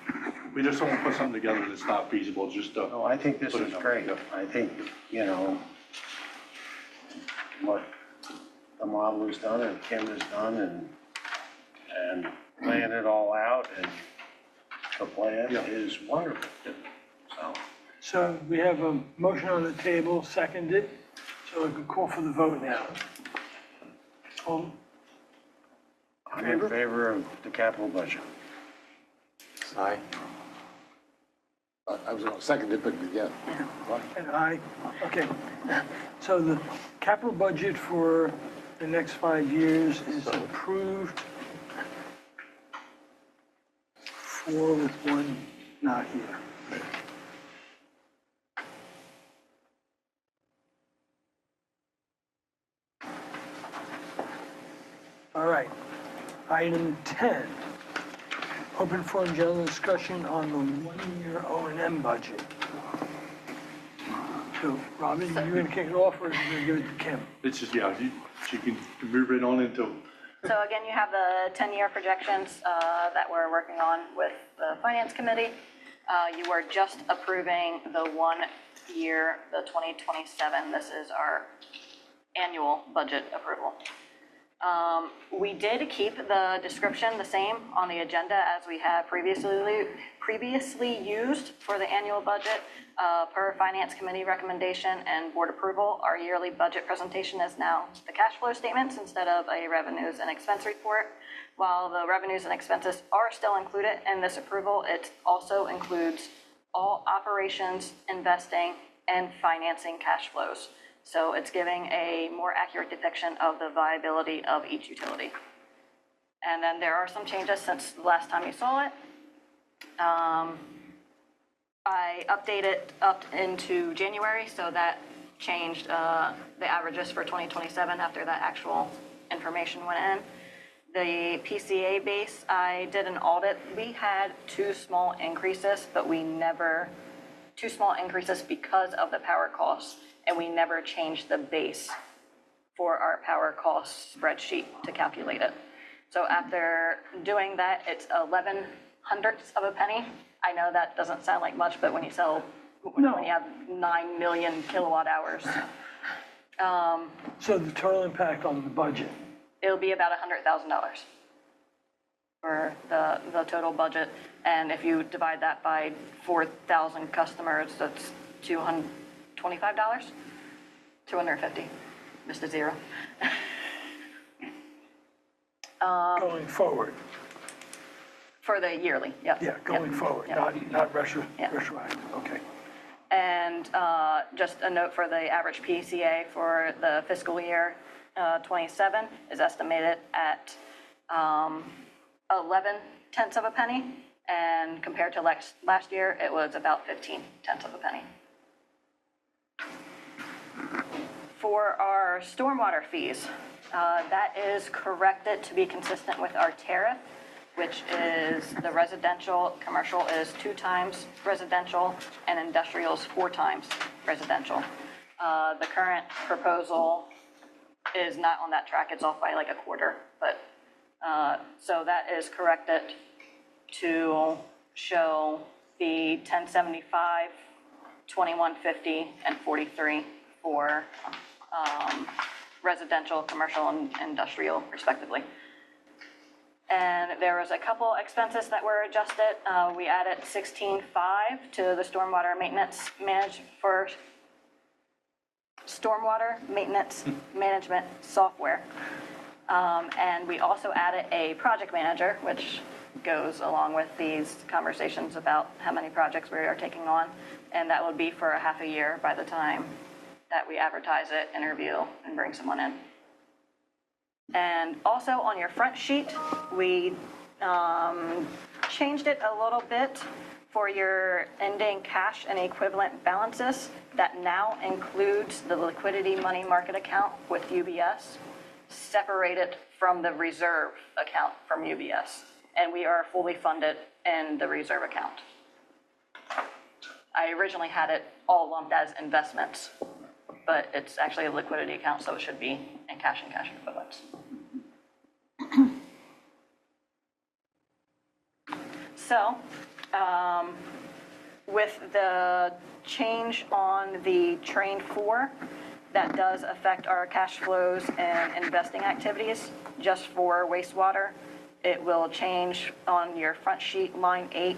we just don't want to put something together that's not feasible, just to. No, I think this put a is number. great. I think, you know, what the model has done and Kim has done and laying it all out, and the plan Yeah. is wonderful. So, So we have a motion on the table, seconded. So we can call for the vote now. All I'm in favor of the capital budget. Aye. I was going to second it, but yeah. fine. And I, okay. So the capital budget for the next 5 years is approved. 4 with 1 not here. All right. Item 10, open for general discussion on the 1-year O&M budget. So, Robin, you going to kick it off, or are you going to give it to Kim? It's just, yeah, she can move it on into, So again, you have the 10-year projections that we're working on with the Finance Committee. You are just approving the 1 year, the 2027. This is our annual budget approval. We did keep the description the same on the agenda as we had previously used for the annual budget. Per Finance Committee recommendation and board approval, our yearly budget presentation is now the cash flow statements instead of a revenues and expense report. While the revenues and expenses are still included in this approval, it also includes all operations, investing, and financing cash flows. So it's giving a more accurate depiction of the viability of each utility. And then there are some changes since the last time you saw it. I updated up into January, so that changed the averages for 2027 after that actual information went in. The PCA base, I did an audit. We had 2 small increases, but 2 small increases because of the power costs, and we never changed the base for our power cost spreadsheet to calculate it. So after doing that, it's 11 hundredths of a penny. I know that doesn't sound like much, but when you when you have 9 million kilowatt hours, So the total impact on the budget, it'll be about $100,000 for the total budget. And if you divide that by 4,000 customers, that's $225, 250, just a zero. going forward. For the yearly, yep. Yeah, going forward, yeah. not Yeah. retroactive, okay. And just a note for the average PCA for the fiscal year 27 is estimated at 11 tenths of a penny, and compared to last year, it was about 15 tenths of a penny. For our stormwater fees, that is corrected to be consistent with our tariff, which is the residential, commercial is 2 times residential, and industrial is 4 times residential. The current proposal is not on that track, it's off by like a quarter, but, so that is corrected to show the 1075, 2150, and 43 for residential, commercial, and industrial respectively. And there was a couple expenses that were adjusted. We added 16.5 to the stormwater maintenance management software. And we also added a project manager, which goes along with these conversations about how many projects we are taking on. And that would be for a half a year by the time that we advertise it, interview, and bring someone in. And also on your front sheet, we changed it a little bit for your ending cash and equivalent balances. That now includes the liquidity money market account with UBS, separated from the reserve account from UBS. And we are fully funded in the reserve account. I originally had it all lumped as investments, but it's actually a liquidity account, so it should be in cash and cash equivalents. So, with the change on the Train 4, that does affect our cash flows and investing activities. Just for wastewater, it will change on your front sheet, line 8,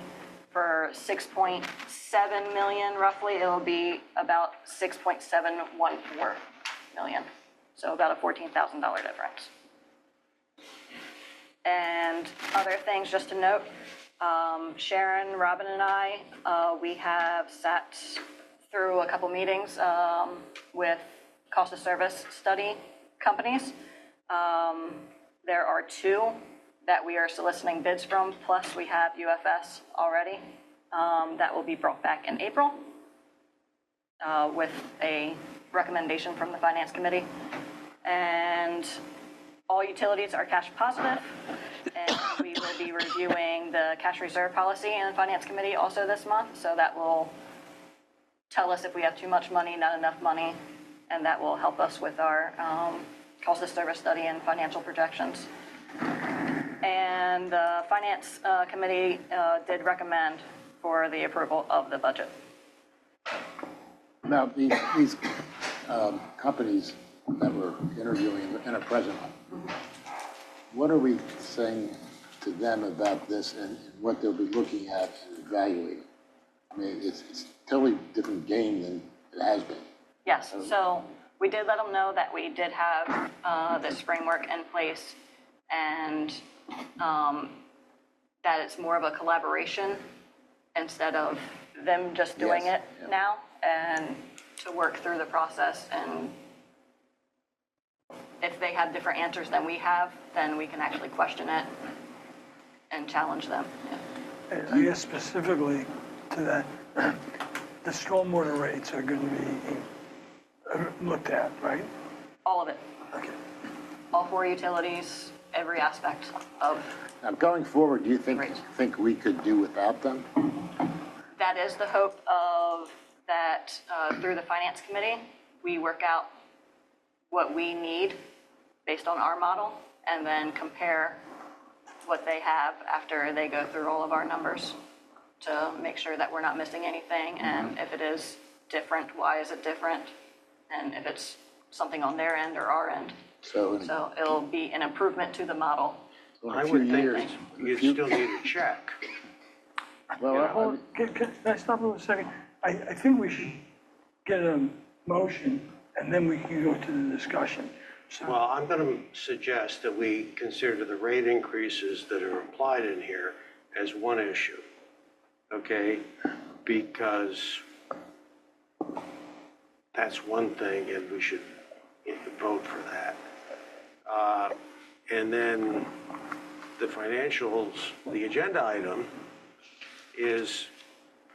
for 6.7 million roughly. It'll be about 6.714 million. So about a $14,000 difference. And other things just to note, Sharon, Robin, and I, we have sat through a couple meetings with cost of service study companies. There are 2 that we are soliciting bids from, plus we have UFS already. That will be brought back in April with a recommendation from the Finance Committee. And all utilities are cash positive, and we will be reviewing the cash reserve policy in the Finance Committee also this month, so that will tell us if we have too much money, not enough money, and that will help us with our cost of service study and financial projections. And the Finance Committee did recommend for the approval of the budget. Now, these companies that we're interviewing and are present, what are we saying to them about this and what they'll be looking at and evaluating? I mean, it's a totally different game than it has been. Yes, so we did let them know that we did have this framework in place, and that it's more of a collaboration instead of them just doing Yes, it yeah. now, and to work through the process. And if they have different answers than we have, then we can actually question it and challenge them. Yeah. And I guess specifically to that, the stormwater rates are going to be looked at, right? All of it, Okay. all 4 utilities, every aspect of. Now, going forward, do you think Right. we could do without them? That is the hope of that through the Finance Committee, we work out what we need based on our model, and then compare what they have after they go through all of our numbers to make sure that we're not missing anything. And if it is different, why is it different? And if it's something on their end or our end. So So it'll be an improvement to the model. in I a few would think years, you still need a check. well, Hold, can I stop for a second? I think we should get a motion, and then we can go to the discussion. So, Well, I'm going to suggest that we consider the rate increases that are implied in here as one issue, okay? Because that's one thing, and we should vote for that. And then the financials, the agenda item is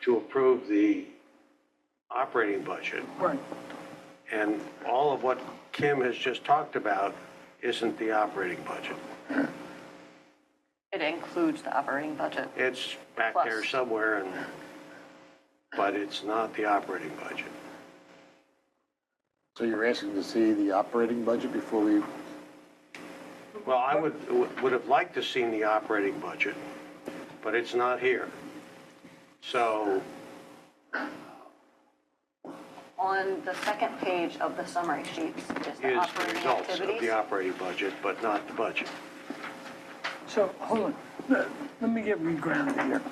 to approve the operating budget. right, And all of what Kim has just talked about isn't the operating budget. It includes the operating budget. It's back Plus. there somewhere, but it's not the operating budget. so you're asking to see the operating budget before we, Well, I would have liked to seen the operating budget, but it's not here. So, On the second page of the summary sheets is the is the operating results of activities. the operating budget, but not the budget. so, hold on, let me get regrounded here.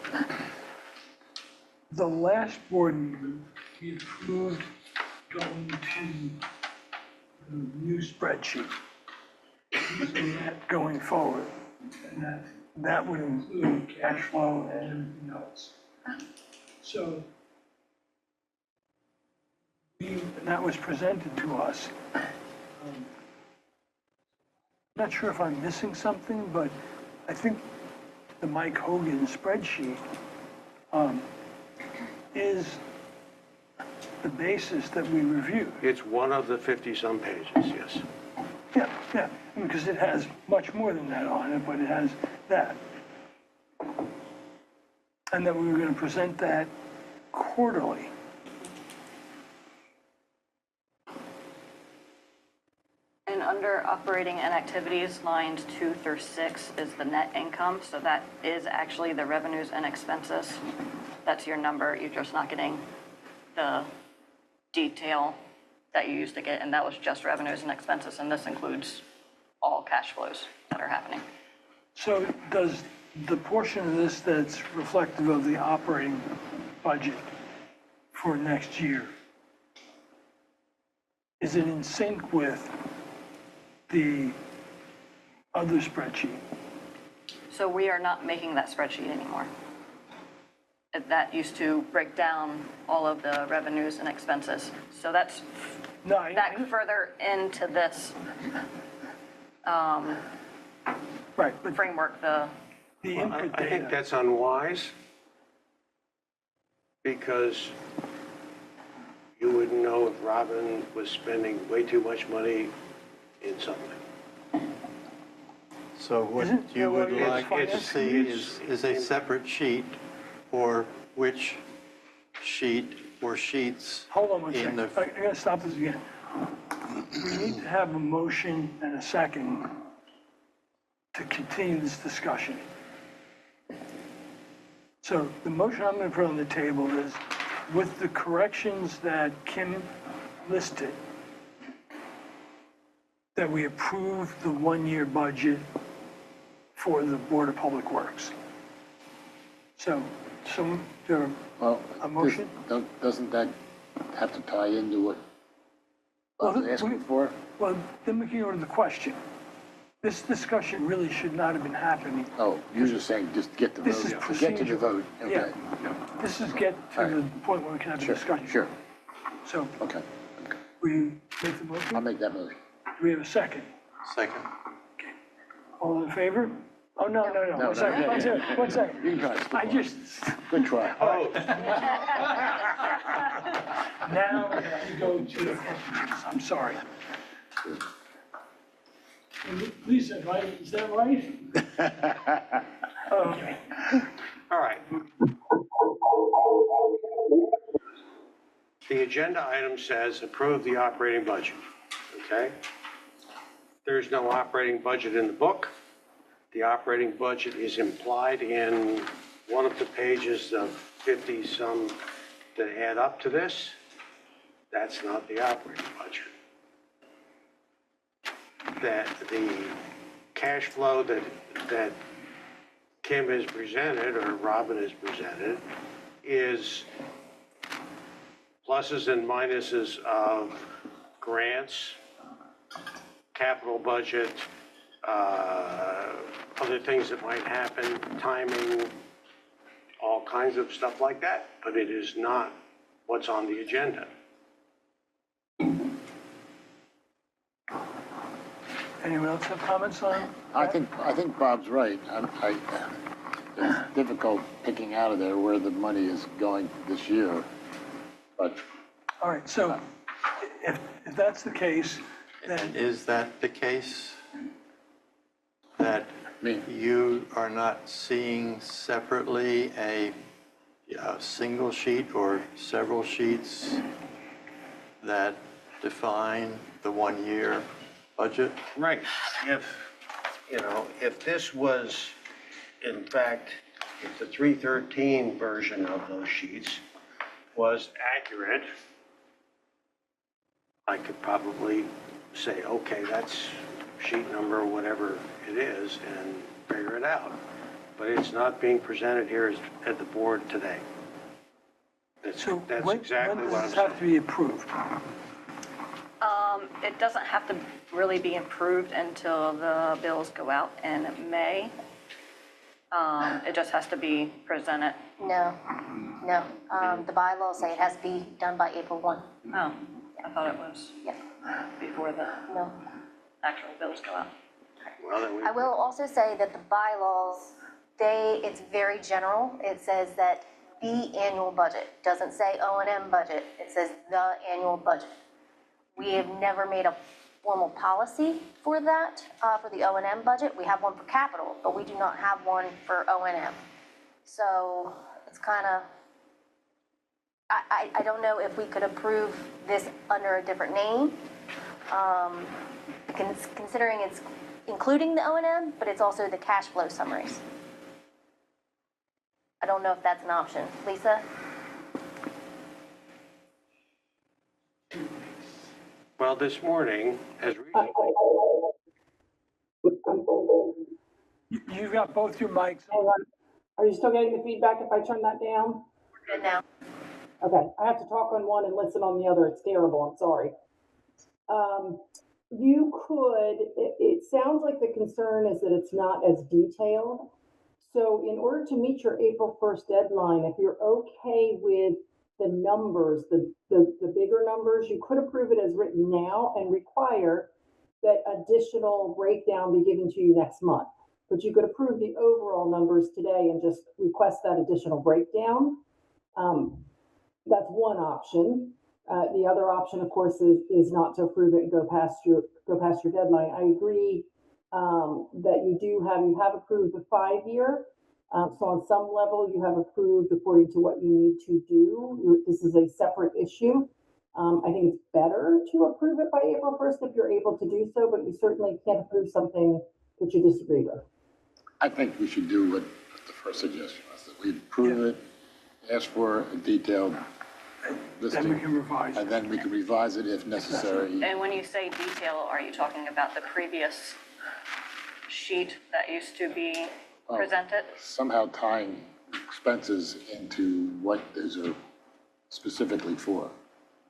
The last board meeting, we approved going to the new spreadsheet, using that going forward, and that would include cash flow and everything else. So, that was presented to us. Not sure if I'm missing something, but I think the Mike Hogan spreadsheet is the basis that we reviewed. It's one of the 50-some pages, yes. Yeah, because it has much more than that on it, but it has that. And that we were going to present that quarterly. And under operating and activities, lines 2 through 6 is the net income. So that is actually the revenues and expenses. That's your number. You're just not getting the detail that you used to get. And that was just revenues and expenses. And this includes all cash flows that are happening. So does the portion of this that's reflective of the operating budget for next year, is it in sync with the other spreadsheet? So we are not making that spreadsheet anymore. That used to break down all of the revenues and expenses. So that's No, back further into this right, but framework, the input I think data, that's unwise, because you wouldn't know if Robin was spending way too much money in something. So what Isn't you there would already a like to finance see committee? is a separate sheet, or which sheet or sheets hold on one in second, the, I gotta stop this again. We need to have a motion and a second to continue this discussion. So the motion I'm gonna put on the table is, with the corrections that Kim listed, that we approve the one-year budget for the Board of Public Works. So, there, Well, a motion? Doesn't that have to tie into what I was Well, asking for? well, then we can go to the question. This discussion really should not have been happening. Oh, you're just saying just get the This is vote, get to the procedural. vote, okay. Yeah, this is get to All the right. point where we can have a Sure, discussion. sure, So, okay. will you make the I'll motion? make that motion. Do we have a second? second. All in favor? Oh, no, No, one second, no, one second, one second. You can try. I just, Good try. Oh, now we have to go to the questions, I'm sorry. Lisa, right, is that right? Okay. all right. The agenda item says approve the operating budget, okay? There's no operating budget in the book. The operating budget is implied in one of the pages of 50-some that add up to this. That's not the operating budget. That the cash flow that Kim has presented, or Robin has presented, is pluses and minuses of grants, capital budget, other things that might happen, timing, all kinds of stuff like that, but it is not what's on the agenda. Anyone else have comments on? I think Bob's right. It's difficult picking out of there where the money is going this year, but All right, so if that's the case, then, Is that the case? That Me. you are not seeing separately a single sheet or several sheets that define the one-year budget? Right. If this was, in fact, if the 313 version of those sheets was accurate, I could probably say, okay, that's sheet number, whatever it is, and figure it out. But it's not being presented here at the board today. so That's when exactly does what I'm this have to saying. be approved? It doesn't have to really be improved until the bills go out in May. It just has to be presented. No, the bylaws say it has to be done by April 1. Oh, I thought it was Yeah, before the no. actual bills go out. Well, then we- I will also say that the bylaws, it's very general. It says that the annual budget, doesn't say O&M budget, it says the annual budget. We have never made a formal policy for that, for the O&M budget. We have one for capital, but we do not have one for O&M. So it's kind of, I don't know if we could approve this under a different name, considering it's including the O&M, but it's also the cash flow summaries. I don't know if that's an option. Lisa? Well, this morning, as You've got both your mics Hang on. on. Are you still getting the feedback if I turn that down? Good now. Okay, I have to talk on one and listen on the other. It's terrible, I'm sorry. You could, it sounds like the concern is that it's not as detailed. So in order to meet your April 1st deadline, if you're okay with the numbers, the bigger numbers, you could approve it as written now and require that additional breakdown be given to you next month. But you could approve the overall numbers today and just request that additional breakdown. That's one option. The other option, of course, is not to approve it and go past your deadline. I agree that you have approved the 5-year. So on some level, you have approved according to what you need to do. This is a separate issue. I think it's better to approve it by April 1st if you're able to do so, but you certainly can't approve something that you disagree with. I think we should do what the first suggestion was, that we approve it, ask for a detailed listing. Then we can revise And it. then we can revise it if necessary. And when you say detail, are you talking about the previous sheet that used to be presented? Somehow tying expenses into what those are specifically for.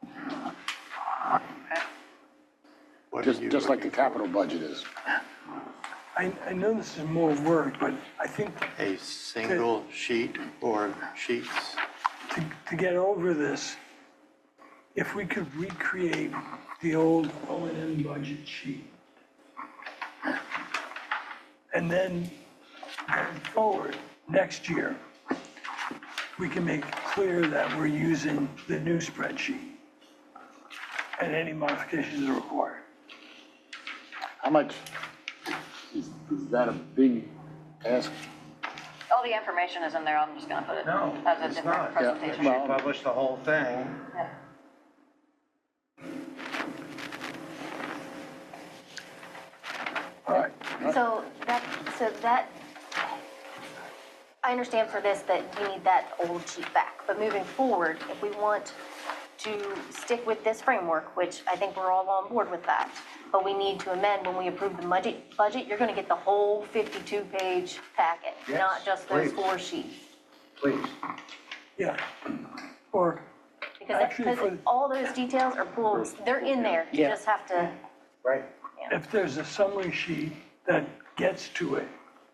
Okay. What are you Just like the looking for? capital budget is. I know this is more work, but I think A single sheet or sheets? to get over this, if we could recreate the old O&M budget sheet, and then going forward, next year, we can make it clear that we're using the new spreadsheet, and any modifications are required. How much, is that a big ask? All the information is in there, I'm just gonna put it No, as a it's different not. presentation. You publish the whole thing. Yeah. All right, So that, I understand for this that you need that old sheet back, but moving forward, if we want to stick with this framework, which I think we're all on board with that, but we need to amend when we approve the budget, you're gonna get the whole 52-page packet, Yes, not just those please. 4 sheets. Please. yeah. Or, Because Actually, for- all those details are pulled, they're in there, you Yeah. just have to, Right. if there's a summary sheet that gets to it,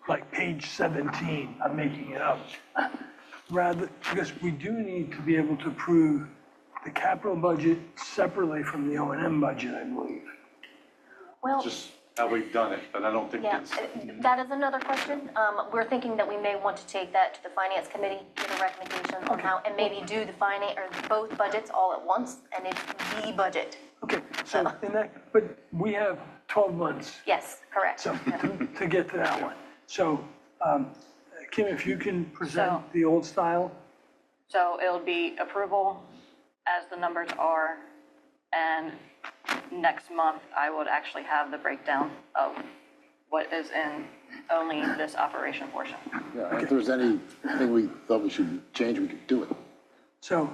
like page 17, I'm making it up, rather, because we do need to be able to approve the capital budget separately from the O&M budget, I believe. well. Just how we've done it, but I don't think Yeah, it's, that is another question. We're thinking that we may want to take that to the finance committee, get a recommendation on how, and maybe do the finance, or both budgets all at once, and it's the budget. Okay, so in that, but we have 12 months, Yes, correct. so to get to that one. So, Kim, if you can present So- the old style, So it'll be approval as the numbers are, and next month I would actually have the breakdown of what is in only this operation portion. Yeah, if there's anything we thought we should change, we could do it. so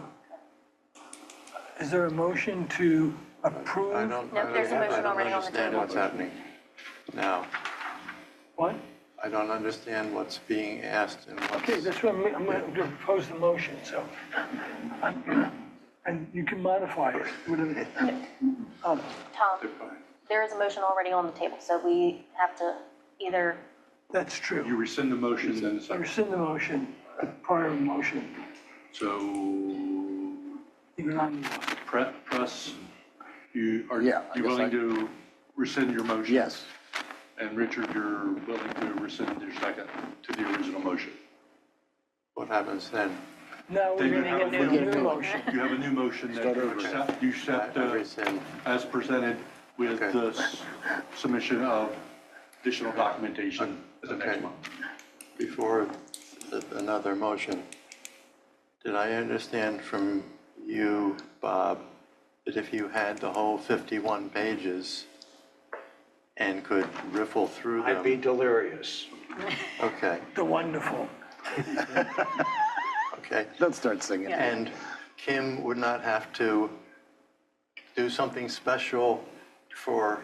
is there a motion to approve? I don't No, there's a motion already on the understand table. what's happening now. What? I don't understand what's being asked and Okay, what's, that's what I'm going to propose the motion, so. And you can modify it, whatever. Tom, there is a motion already on the table, so we have to either, That's you true. rescind the motion, then the I second. rescind the motion, prior motion, So, even on the, press, are Yeah, I you guess willing to rescind your motion? Yes. And Richard, you're willing to rescind your second to the original motion? what happens then? now we're Then you going to have get a a new motion. You have a new motion that you accept, you accept Rescind. as presented with Okay. the submission of additional documentation at the next Okay. month. Before another motion, did I understand from you, Bob, that if you had the whole 51 pages and could riffle through I'd be them? delirious. Okay, The wonderful. okay. Don't start singing. And Kim would not have to do something special for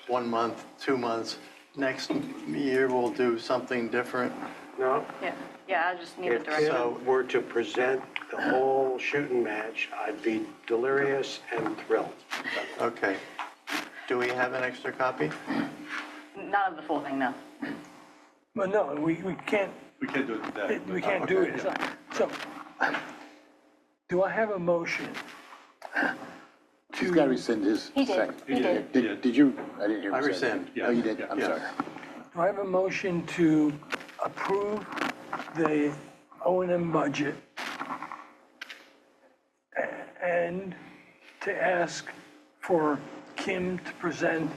1 month, 2 months. Next year, we'll do something different. No, Yeah, I just needed if direction. Kim were to present the whole shooting match, I'd be delirious and thrilled. Okay, Do we have an extra copy? Not of the full thing, no. Well, no, we can't, We can't do it today. we can't do it. So, do I have a motion He's got to rescind his He did. second. He did. Did you? I didn't hear. I him say that. rescind. Oh, you did? Yeah. I'm Yes. sorry. Do I have a motion to approve the O&M budget and to ask for Kim to present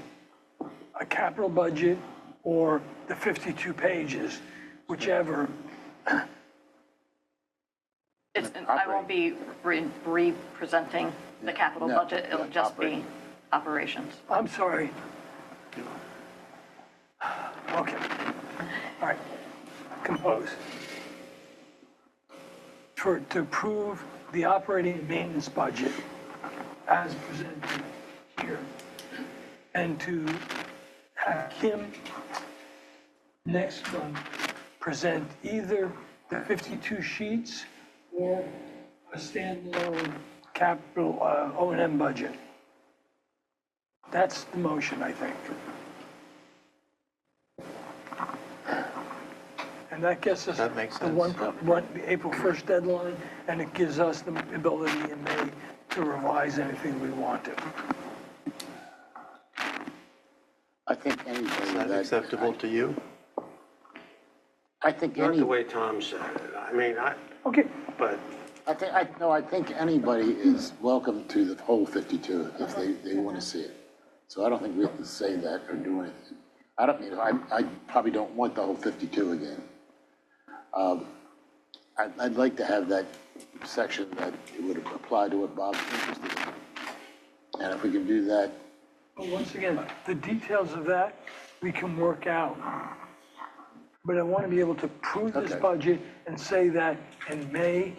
a capital budget or the 52 pages, whichever? I won't be re-presenting the capital No, budget, it'll yeah, just be operating. operations. I'm sorry. Okay. All right. Compose. To approve the operating and maintenance budget as presented here. And to have Kim next month present either the 52 sheets or a standalone capital O&M budget. That's the motion, I think. And that gets us That makes the sense. the April 1st deadline, and it gives us the ability in May to revise anything we want to. I think anybody Is that that. acceptable to you? I think Not any, the way Tom said it. I mean, Okay, but I think anybody is welcome to the whole 52 if they want to see it. So I don't think we have to say that or do anything. I probably don't want the whole 52 again. I'd like to have that section that it would apply to what Bob's interested in. And if we can do that, but once again, the details of that, we can work out. But I want to be able to prove this Okay. budget and say that in May,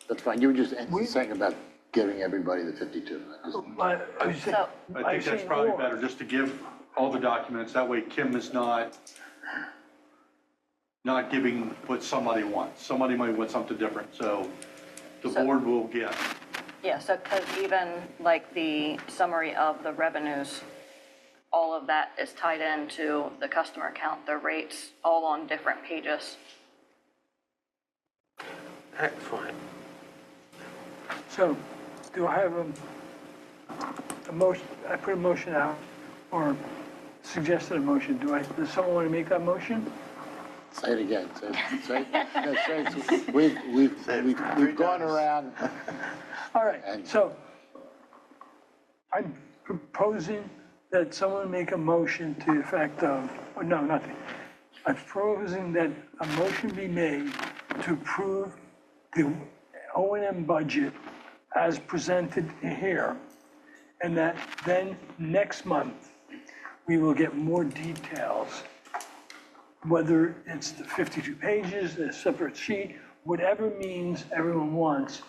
that's fine. You were just saying about giving everybody the 52. I was saying- So- I think that's probably better, just to give all the documents, that way Kim is not giving what somebody wants. Somebody might want something different, so the board will get. Yeah, so, because even like the summary of the revenues, all of that is tied into the customer count, the rates, all on different pages. fine. So, do I have a motion, I put a motion out, or suggested a motion, does someone want to make that motion? Say it again. Say it. We've gone around. All right, And- so I'm proposing that someone make a motion to the effect of, oh, no, nothing. I'm proposing that a motion be made to approve the O&M budget as presented here, and that then next month, we will get more details, whether it's the 52 pages, the separate sheet, whatever means everyone wants.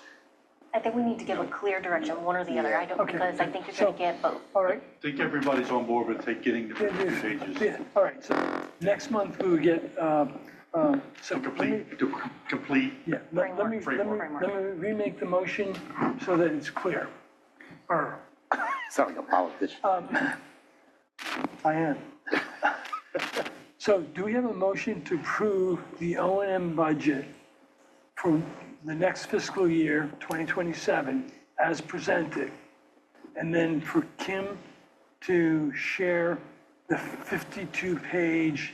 I think we need to give a clear direction, one or the other. I don't, Okay. because I think you're going to get both. All right? I think everybody's on board with getting the 52 pages. Yeah, all right, so next month we will get, so let me, Complete, yeah, let me remake the motion so that it's clear. Or, Sound like a politician. I am. So do we have a motion to approve the O&M budget for the next fiscal year, 2027, as presented? And then for Kim to share the 52-page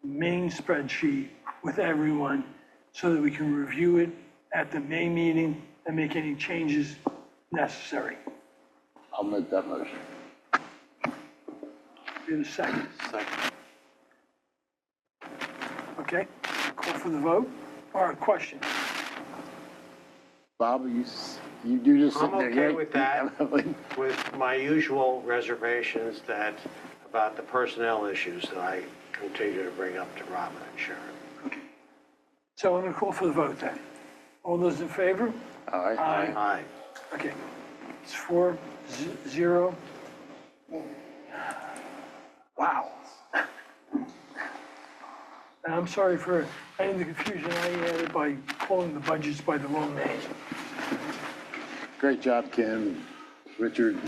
main spreadsheet with everyone so that we can review it at the May meeting and make any changes necessary. I'll make that motion. Do the second, Second. okay? Call for the vote or a question? Bob, you just sitting I'm there. okay yeah, with that, with my usual reservations about the personnel issues that I continue to bring up to Robin and Sharon. So I'm going to call for the vote then. All those in favor? All right. Aye. Okay. It's 4-0. Wow. And I'm sorry for any of the confusion I added by calling the budgets by the wrong name. Great job, Kim, Richard,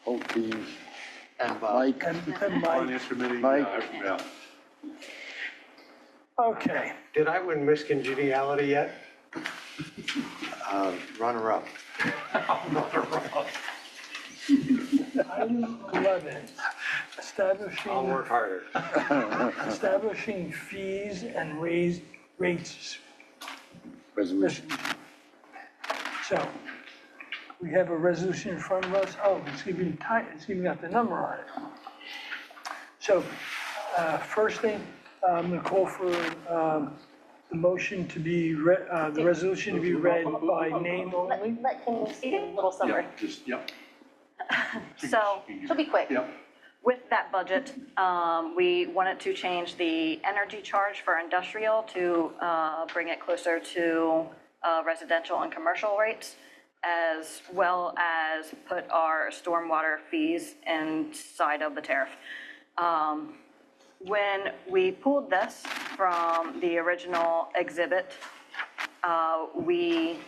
whole team. And Bob. Mike, and Mike. Finance committee, Mike. yeah. Okay, Did I win Miss Congeniality yet? Runner-up. item 11, I'll work harder. establishing fees and rates. resolution. So, we have a resolution in front of us. Oh, it's even got the number on it. So, first thing, I'm gonna call for, the motion to be the resolution to be read by name only. Let Kim give a little summary. Yeah, just, yep. So She'll be quick. Yep. with that budget, we wanted to change the energy charge for industrial to bring it closer to residential and commercial rates, as well as put our stormwater fees inside of the tariff. When we pulled this from the original exhibit, we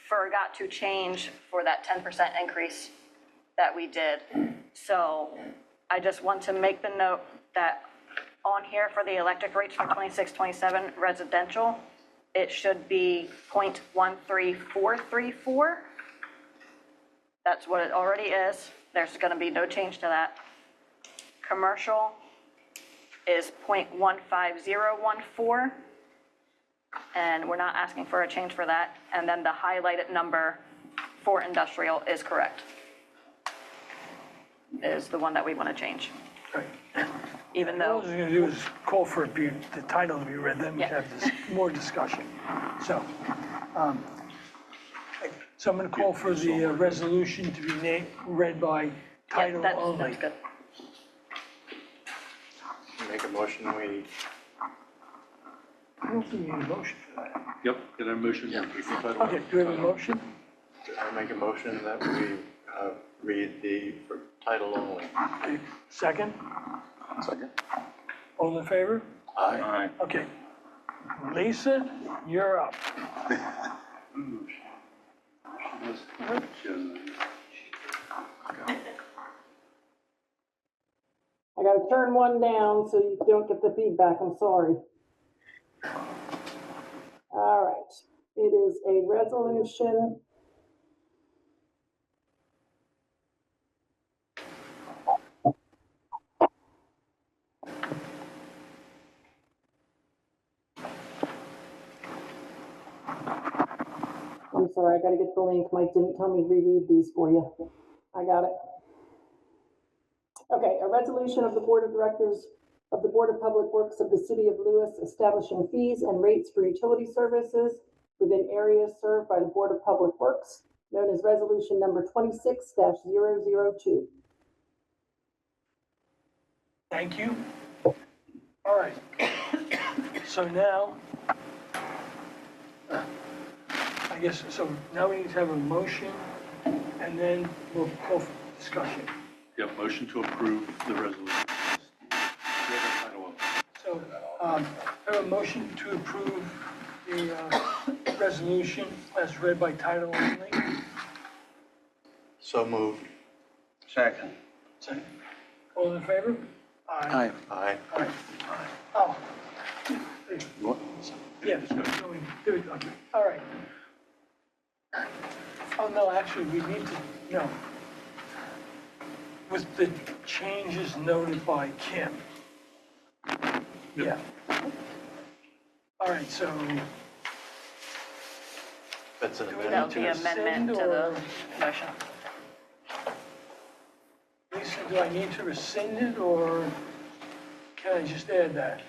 forgot to change for that 10% increase that we did. So I just want to make the note that on here for the electric rates for 26-27 residential, it should be 0.13434. That's what it already is. There's going to be no change to that. Commercial is 0.15014, and we're not asking for a change for that. And then the highlighted number for industrial is correct, is the one that we want to change. Right. Even All I though, was gonna do is call for the title to be read, then we Yeah. have this more discussion. So, I'm gonna call for the resolution to be read by yeah, title that's only. good. Make a motion, we, I don't think you need a motion for that. Yep, get a motion. Yeah. Okay, do we have a motion? I make a motion that we read the for title only. Okay, second? Second? All in favor? Aye. Okay. Lisa, you're up. I gotta turn one down so you don't get the feedback, I'm sorry. All right, it is a resolution. I'm sorry, I gotta get the link. Mike didn't tell me to reread these for you. I got it. Okay, a resolution of the Board of Directors of the Board of Public Works of the City of Lewes establishing fees and rates for utility services within areas served by the Board of Public Works, known as Resolution Number 26-002. Thank you. All right. So now, I guess, so now we need to have a motion, and then we'll call for discussion. Yep, motion to approve the resolution. Yeah, the title of it. So, I have a motion to approve the resolution as read by title only. So moved. Second. Second. All in favor? Aye. Aye. All right. Oh. What? Yeah, there we go. All right. Oh, no, actually, we need to, no. With the changes noted by Kim. Yeah. All right, so That's an do we That need would to be amendment rescind to the or, motion. Lisa, do I need to rescind it or can I just add that?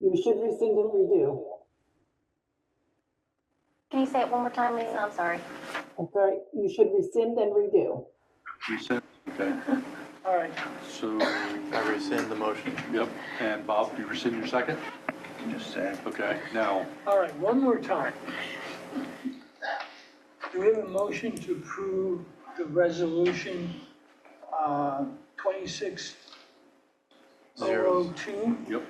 You should rescind and redo. Can you say it one more time, Lisa? I'm sorry. I'm sorry, you should rescind and redo. Rescind, okay. All right, So, I rescind the motion. yep, and Bob, do you rescind your second? Just say. Okay, now, all right, one more time. Do we have a motion to approve the resolution 26-002 yep,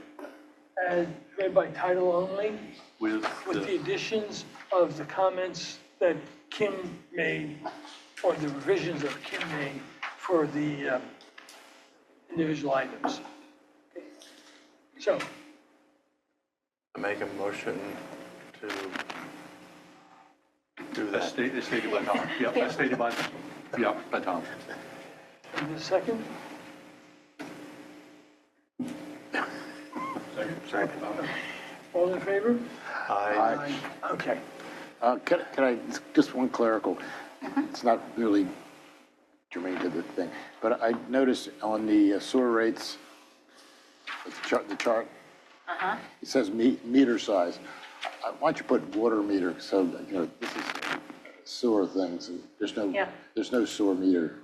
as read by title only with with the additions of the comments that Kim made or the revisions that Kim made for the individual items. So, I make a motion to do As that. stated by Tom. Yep, as stated by Tom. and the second? Second. All in favor? Aye. Okay. Can I, just one clerical, it's not really germane to the thing, but I noticed on the sewer rates, the chart, it says meter size. Why don't you put water meter, so, you know, this is sewer things, Yeah. there's no sewer meter.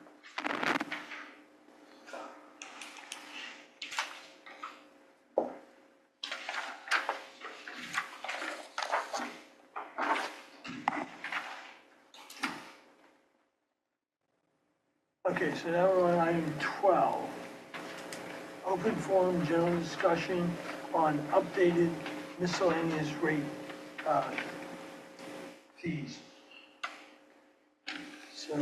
Okay, so now we're on item 12. Open forum, general discussion on updated miscellaneous rate fees. So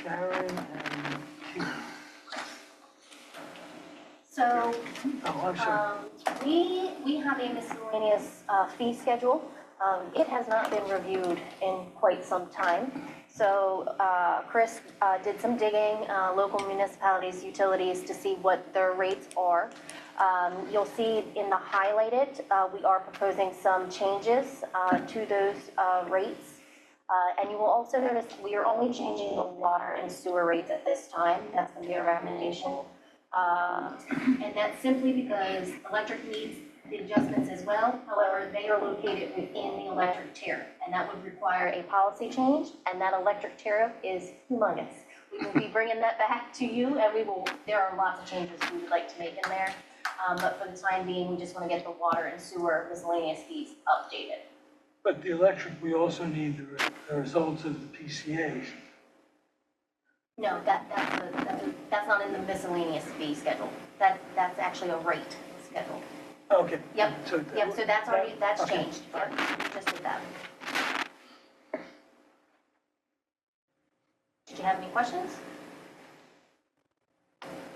Sharon and Keith. So, Oh, I'm sorry. we have a miscellaneous fee schedule. It has not been reviewed in quite some time. So Chris did some digging, local municipalities, utilities, to see what their rates are. You'll see in the highlighted, we are proposing some changes to those rates. And you will also notice we are only changing the water and sewer rates at this time. That's going to be a recommendation. And that's simply because electric needs the adjustments as well. However, they are located within the electric tariff, and that would require a policy change, and that electric tariff is humongous. We will be bringing that back to you, and there are lots of changes we would like to make in there. But for the time being, we just want to get the water and sewer miscellaneous fees updated. But the electric, we also need the results of the PCAs. No, that's not in the miscellaneous fee schedule. That's actually a rate schedule. Okay. Yep, So so that's okay. changed. Yep, we just did that. Did you have any questions?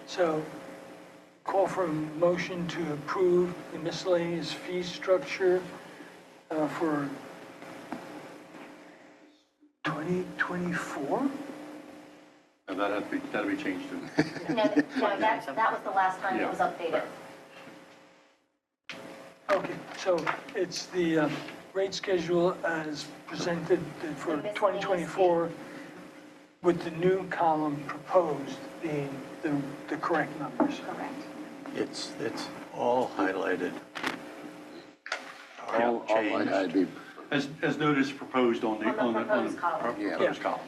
So call for a motion to approve the miscellaneous fee structure for 2024? And that'll be changed too. No, that was the last time it was updated. Okay, so it's the rate schedule as presented for The miscellaneous 2024 with the new column proposed being the correct numbers. Correct. It's all highlighted. All Changed. I'd be, As noticed proposed on the proposed column. proposed column.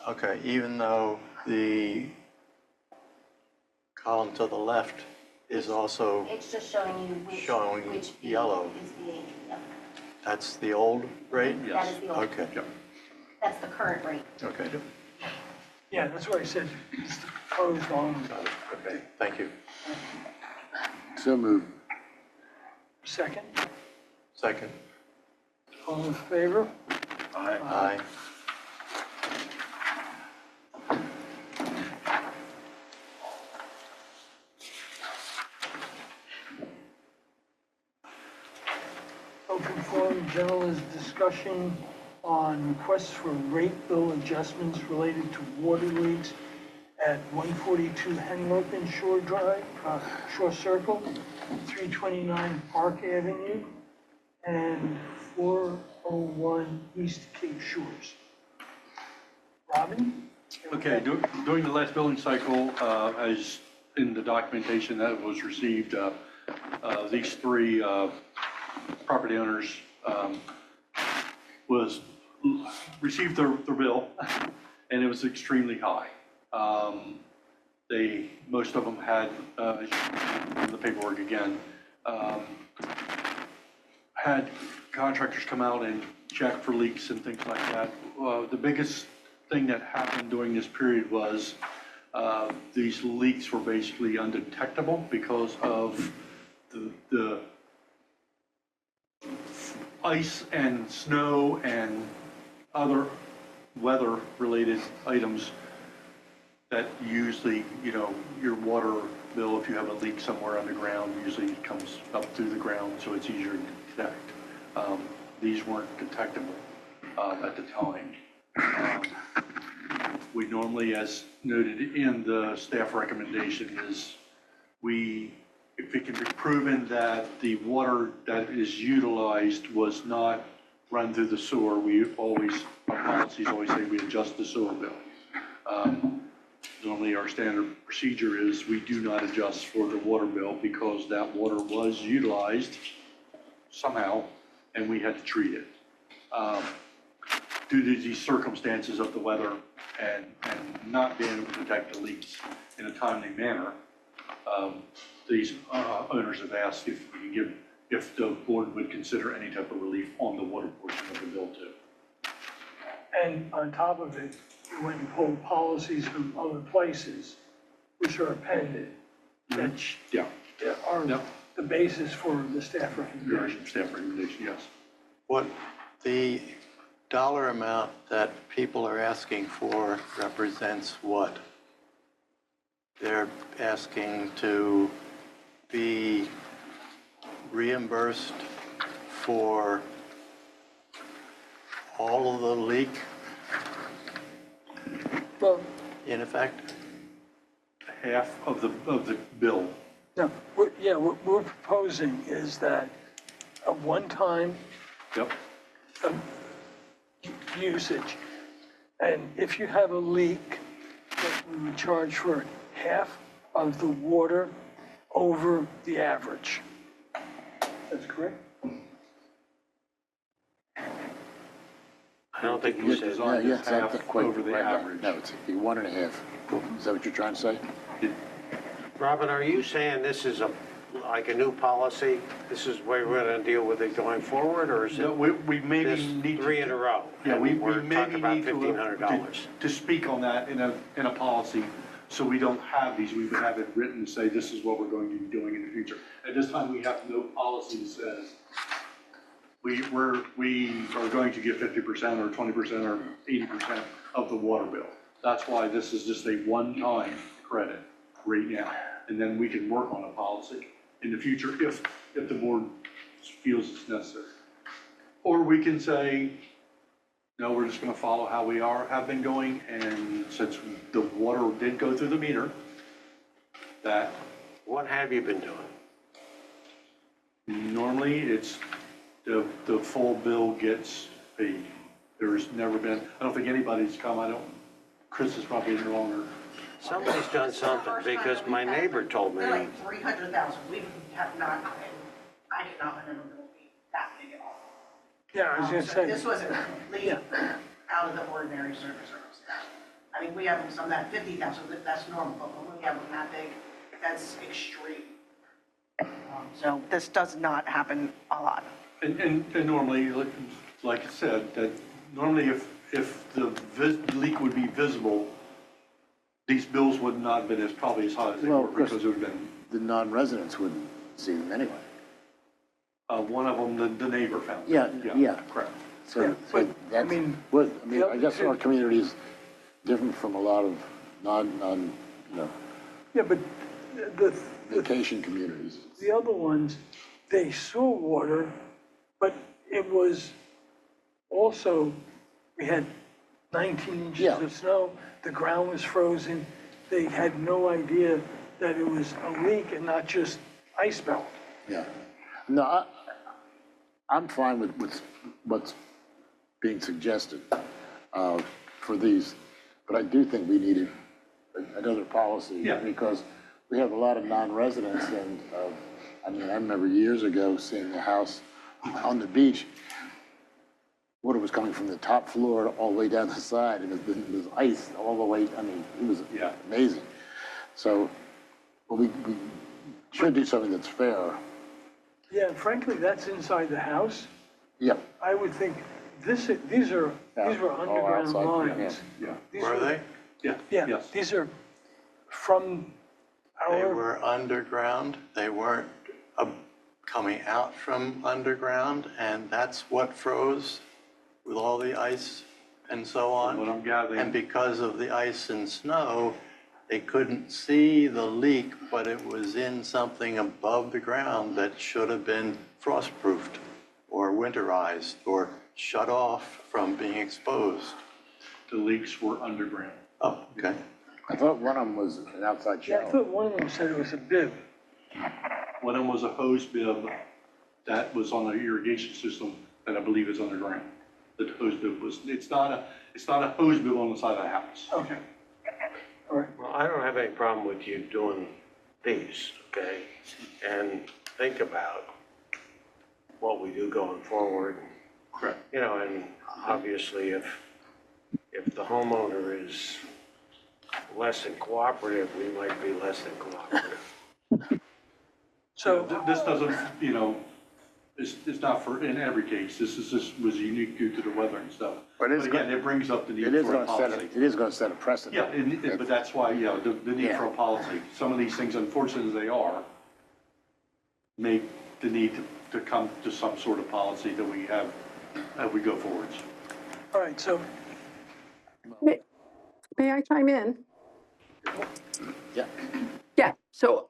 Okay, even though the column to the left is also, It's just showing you Showing which fee yellow. is being, yep, that's the old rate? that is the old, Okay, Yep. that's the current rate. okay, Yeah, that's what I said, it's the proposed on okay, thank you. so moved. second. Second, All in favor? aye. Open forum, general discussion on requests for rate bill adjustments related to water leaks at 142 Henlopen Shore Drive, Shore Circle, 329 Park Avenue, and 401 East Cape Shores. Robin? Okay, during the last billing cycle, as in the documentation that was received, these three property owners received their bill, and it was extremely high. Most of them had, the paperwork again, had contractors come out and check for leaks and things like that. The biggest thing that happened during this period was these leaks were basically undetectable because of the ice and snow and other weather-related items that usually, your water bill, if you have a leak somewhere underground, usually it comes up through the ground, so it's easier to detect. These weren't detectable at the time. We normally, as noted in the staff recommendation, is if it can be proven that the water that is utilized was not run through the sewer, our policies always say we adjust the sewer bill. Normally, our standard procedure is we do not adjust for the water bill because that water was utilized somehow, and we had to treat it. Due to these circumstances of the weather and not being able to detect the leaks in a timely manner, these owners have asked if the board would consider any type of relief on the water portion of the bill too. And on top of it, we went and pulled policies from other places, which are appended, that Yeah. are Yep. the basis for the staff recommendation. Staff recommendation, yes. What the dollar amount that people are asking for represents what? They're asking to be reimbursed for all of the leak, Well, in effect? Half of the bill. no, what we're proposing is that a one-time Yep. usage, and if you have a leak, that we would charge for half of the water over the average. That's correct? I don't think you said, Design is Yes, I half think quite over the right. average. No, it's the 1.5. Is that what you're trying to say? Robin, are you saying this is like a new policy? This is where we're gonna deal with it going forward, or is No, it we maybe this need to. 3 in a row? Yeah, And we we're maybe talking about need $1,500. to speak on that in a policy, so we don't have these. We would have it written to say this is what we're going to be doing in the future. At this time, we have no policy that says we are going to get 50% or 20% or 80% of the water bill. That's why this is just a one-time credit right now. And then we can work on a policy in the future if the board feels it's necessary. Or we can say, no, we're just gonna follow how we have been going, and since the water did go through the meter, that What have you been doing? normally it's the full bill gets paid. There's never been, I don't think anybody's come, Chris is probably in here longer. Somebody's done something, because my neighbor told me, They're like 300,000, we have not, I did not remember it being that big at all. Yeah, I was gonna So say. this was a complete out of the ordinary circumstance. I mean, we have some that 50,000, that's normal, but when we have them that big, that's extreme. So this does not happen a lot. And normally, like I said, that normally if the leak would be visible, these bills would not have been probably as high as they Well, were, of course. because it would have been, The non-residents wouldn't see them anyway. one of them, the neighbor found. Yeah. Correct. So, Yeah, so but, that's, I mean, I guess our community is different from a lot of Yeah, but the vacation communities. the other ones, they saw water, but it was also, we had 19 inches Yeah. of snow, the ground was frozen, they had no idea that it was a leak and not just ice melt. Yeah. No, I'm fine with what's being suggested for these, but I do think we needed another policy. Yeah. Because we have a lot of non-residents, and I remember years ago seeing a house on the beach. Water was coming from the top floor all the way down the side, and it was ice all the way, it was amazing. So, well, we should do something that's fair. Yeah, frankly, that's inside the house. Yeah. I would think these were underground outside, lines. Yeah. These Were they? Yeah. Yeah, Yes. these are from They our, were underground, they weren't coming out from underground, and that's what froze with all the ice and so on. What I'm gathering. And because of the ice and snow, they couldn't see the leak, but it was in something above the ground that should have been frost-proofed or winterized or shut off from being exposed. The leaks were underground. Oh, okay. I thought one of them was an outside Yeah, I shower. thought one of them said it was a bib. One of them was a hose bib that was on the irrigation system that I believe is underground. The hose bib was, it's not a hose bib on the side of the house. Okay. All right. Well, I don't have any problem with you doing these, okay? And think about what we do going forward. Correct. You know, and obviously if the homeowner is less than cooperative, we might be less than cooperative. So, This doesn't, you know, it's not for, in every case, this was unique due to the weather and stuff. But it's again, it brings up the need It is for a gonna set, policy. it is gonna set a precedent. Yeah, but that's why, you know, the need for a policy. Some of these things, unfortunate as they are, make the need to come to some sort of policy that we have as we go forwards. all right, so, May I chime in? Yeah. Yeah, so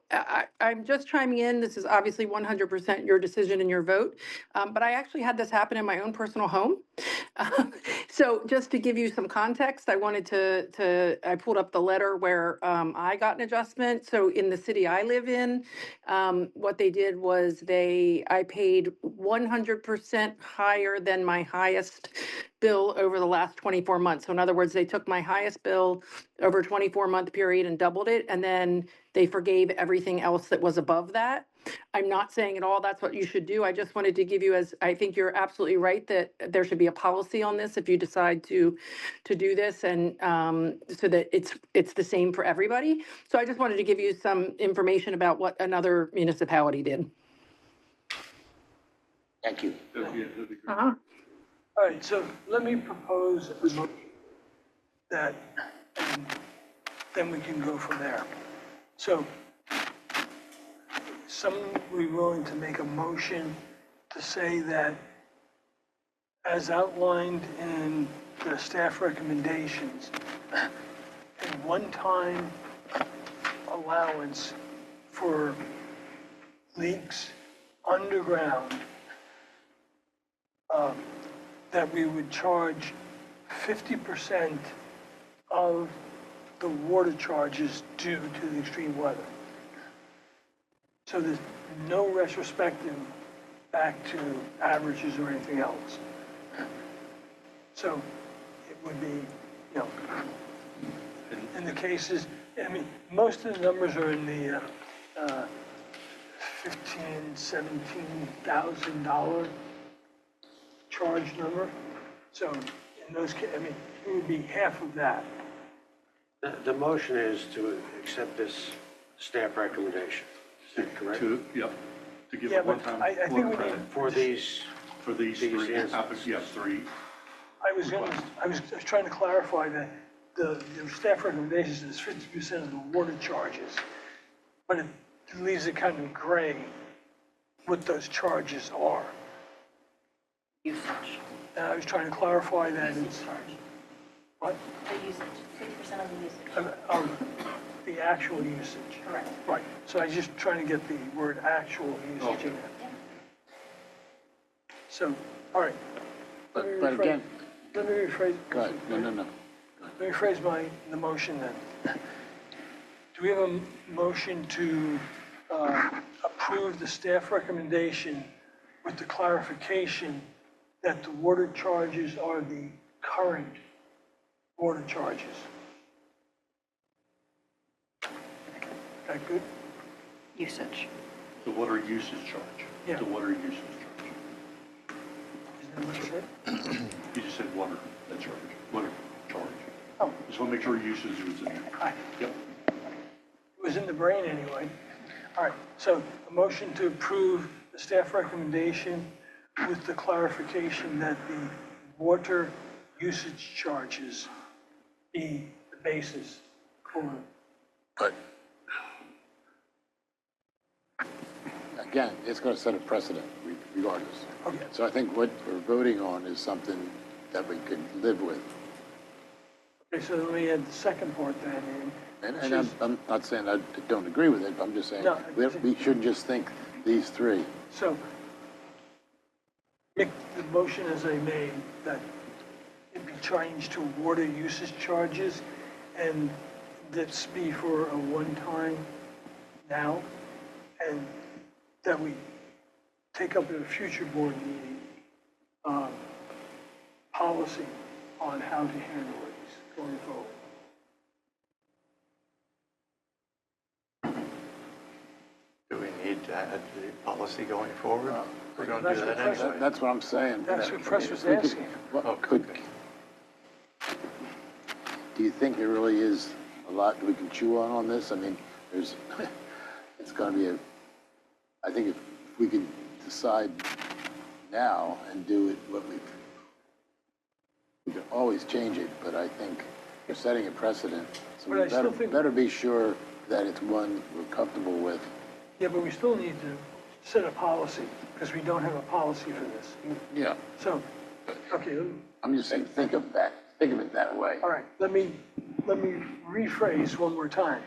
I'm just chiming in. This is obviously 100% your decision and your vote. But I actually had this happen in my own personal home. So just to give you some context, I wanted I pulled up the letter where I got an adjustment. So in the city I live in, what they did was I paid 100% higher than my highest bill over the last 24 months. So in other words, they took my highest bill over a 24-month period and doubled it, and then they forgave everything else that was above that. I'm not saying at all that's what you should do. I just wanted to give you, as I think you're absolutely right, that there should be a policy on this if you decide to do this, and so that it's the same for everybody. So I just wanted to give you some information about what another municipality did. Thank you. Uh-huh. all right, so let me propose a motion that, and then we can go from there. So, someone be willing to make a motion to say that, as outlined in the staff recommendations, a one-time allowance for leaks underground, that we would charge 50% of the water charges due to the extreme weather. So there's no retrospective back to averages or anything else. So it would be, you know, in the cases, I mean, most of the numbers are in the $17,000 charge number. So in those cases, I mean, it would be half of that. The motion is to accept this staff recommendation. Is that correct? Yep, to give Yeah, a but one-time I think water we credit need, For these, for these these three, instances. yes, three. I was trying to clarify that the staff recommendations is 50% of the water charges, but it leaves it kind of gray what those charges are. Usage. And I was trying to clarify that it's, Charge. what, The usage, 50% of the usage. of the actual usage. Correct. Right, so I was just trying to get the word actual usage in there. Yeah. So, all right. But again, Let me rephrase. go ahead. No. Let me rephrase the motion then. Do we have a motion to approve the staff recommendation with the clarification that the water charges are the current water charges? That good? Usage. The water usage charge. Yeah. The water usage charge. Isn't that what you said? You just said water, that charge, water charge. Oh, Just want to make sure usage was in there. aye. Yep. It was in the brain anyway. All right, so a motion to approve the staff recommendation with the clarification that the water usage charges be the basis for, But again, it's gonna set a precedent regardless. okay, So I think what we're voting on is something that we could live with. Okay, so let me add the second part then, And I'm not saying I don't agree with it, but I'm just saying, No. we shouldn't just think these three. so make the motion as I made, that it be changed to water usage charges, and that's be for a one-time now, and that we take up at a future board meeting, policy on how to handle it going forward. Do we need to add the policy going forward? We're going to That's do what that Chris- anyway. That's what I'm saying. That's what Chris was If we could- asking. well, Oh, could- okay. Do you think there really is a lot we can chew on this? I mean, there's, it's gonna be I think if we could decide now and do it we can always change it, but I think we're setting a precedent. So But I we still think- better be sure that it's one we're comfortable with. Yeah, but we still need to set a policy, because we don't have a policy for this. Yeah. So, okay, I'm just saying, think of it that way. all right, let me rephrase one more time.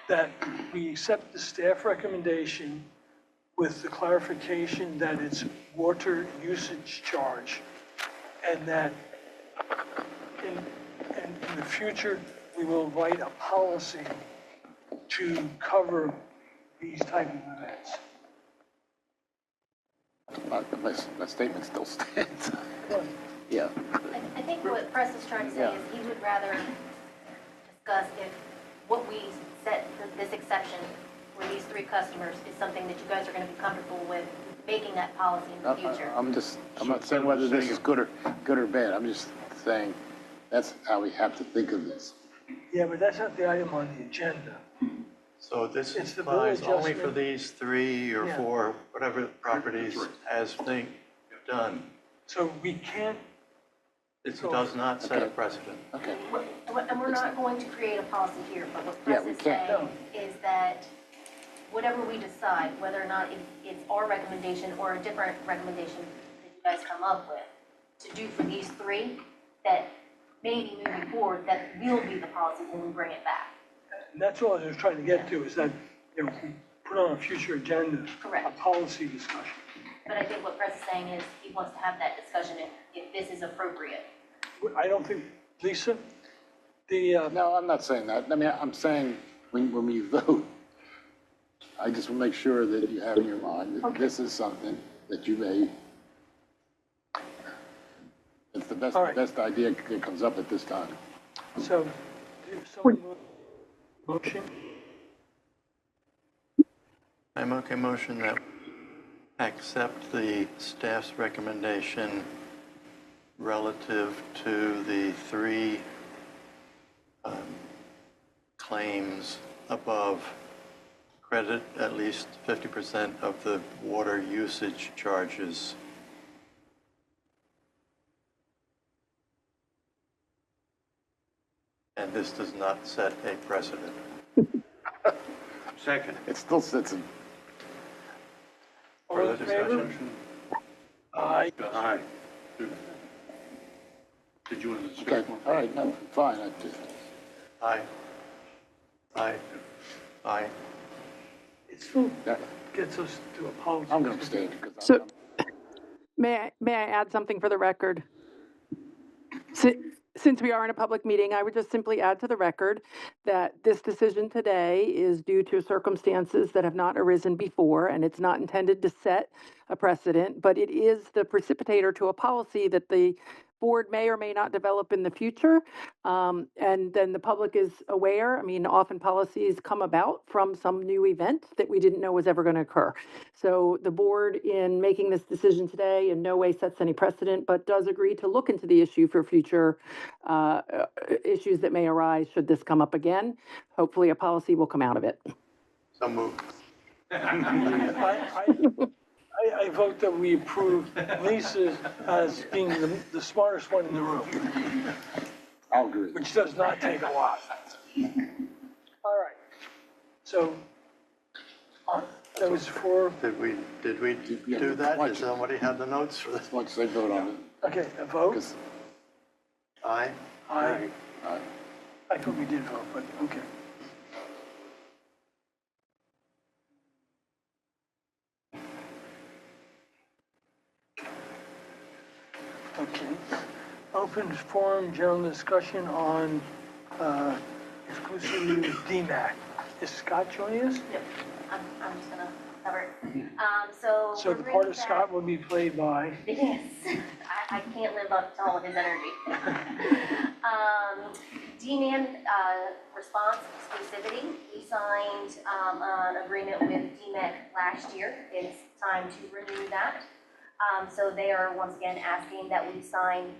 That we accept the staff recommendation with the clarification that it's water usage charge, and that in the future, we will write a policy to cover these type of events. My statement still stands. Well, Yeah. I think what Press is trying to say Yeah. is he would rather discuss if what we set for this exception for these three customers is something that you guys are going to be comfortable with making that policy in the future. I'm not saying whether this is good or bad. I'm just saying that's how we have to think of this. Yeah, but that's not the item on the agenda. So this It's the bill applies only for adjustment. these 3 or Yeah. 4, whatever properties as being done. So we can't, It does not set a Okay. precedent. Okay. And we're not going to create a policy here, but what Yeah, Press we is can't. saying is that whatever we decide, whether or not it's our recommendation or a different recommendation that you guys come up with to do for these three, that maybe moving forward, that will be the policy when we bring it back. and that's all I was trying to get to, is that, we put on a future agenda. Correct. A policy discussion. But I think what Press is saying is he wants to have that discussion if this is appropriate. I don't think, Lisa, No, I'm not saying that. I mean, I'm saying when we vote, I just will make sure that you have in your mind that this is something that you may, it's the All right. best idea that comes up at this time. so, if someone motion, I make a motion that accept the staff's recommendation relative to the 3 claims above, credit at least 50% of the water usage charges. And this does not set a precedent. Second. It still sits in, all Further in favor? discussion? Aye. Aye. Did you want to okay, discuss one? all right, no, fine. Aye. Aye. Aye. It still Yeah. gets us to a policy. I'm going to abstain because So, may I add something for the record? Since we are in a public meeting, I would just simply add to the record that this decision today is due to circumstances that have not arisen before, and it's not intended to set a precedent, but it is the precipitator to a policy that the board may or may not develop in the future. And then the public is aware. I mean, often policies come about from some new event that we didn't know was ever going to occur. So the board, in making this decision today, in no way sets any precedent, but does agree to look into the issue for future issues that may arise should this come up again. Hopefully, a policy will come out of it. So moved. I vote that we approve Lisa as being the smartest one in the room, I'll agree. which does not take a lot. All right, so, that was for, Did we Yeah, do that? why Does don't you- somebody have the notes for this? Once they vote on it. okay, a vote? 'Cause Aye. Aye. I thought we did vote, but, okay. Okay. Open forum, general discussion on exclusively with DMAC. Is Scott joining us? Yep, I'm just gonna cover it. So. So the part of Scott will be played by, Yes, I can't live up to all of his energy. D-Man response exclusivity, we signed an agreement with DMEC last year. It's time to renew that. So they are once again asking that we sign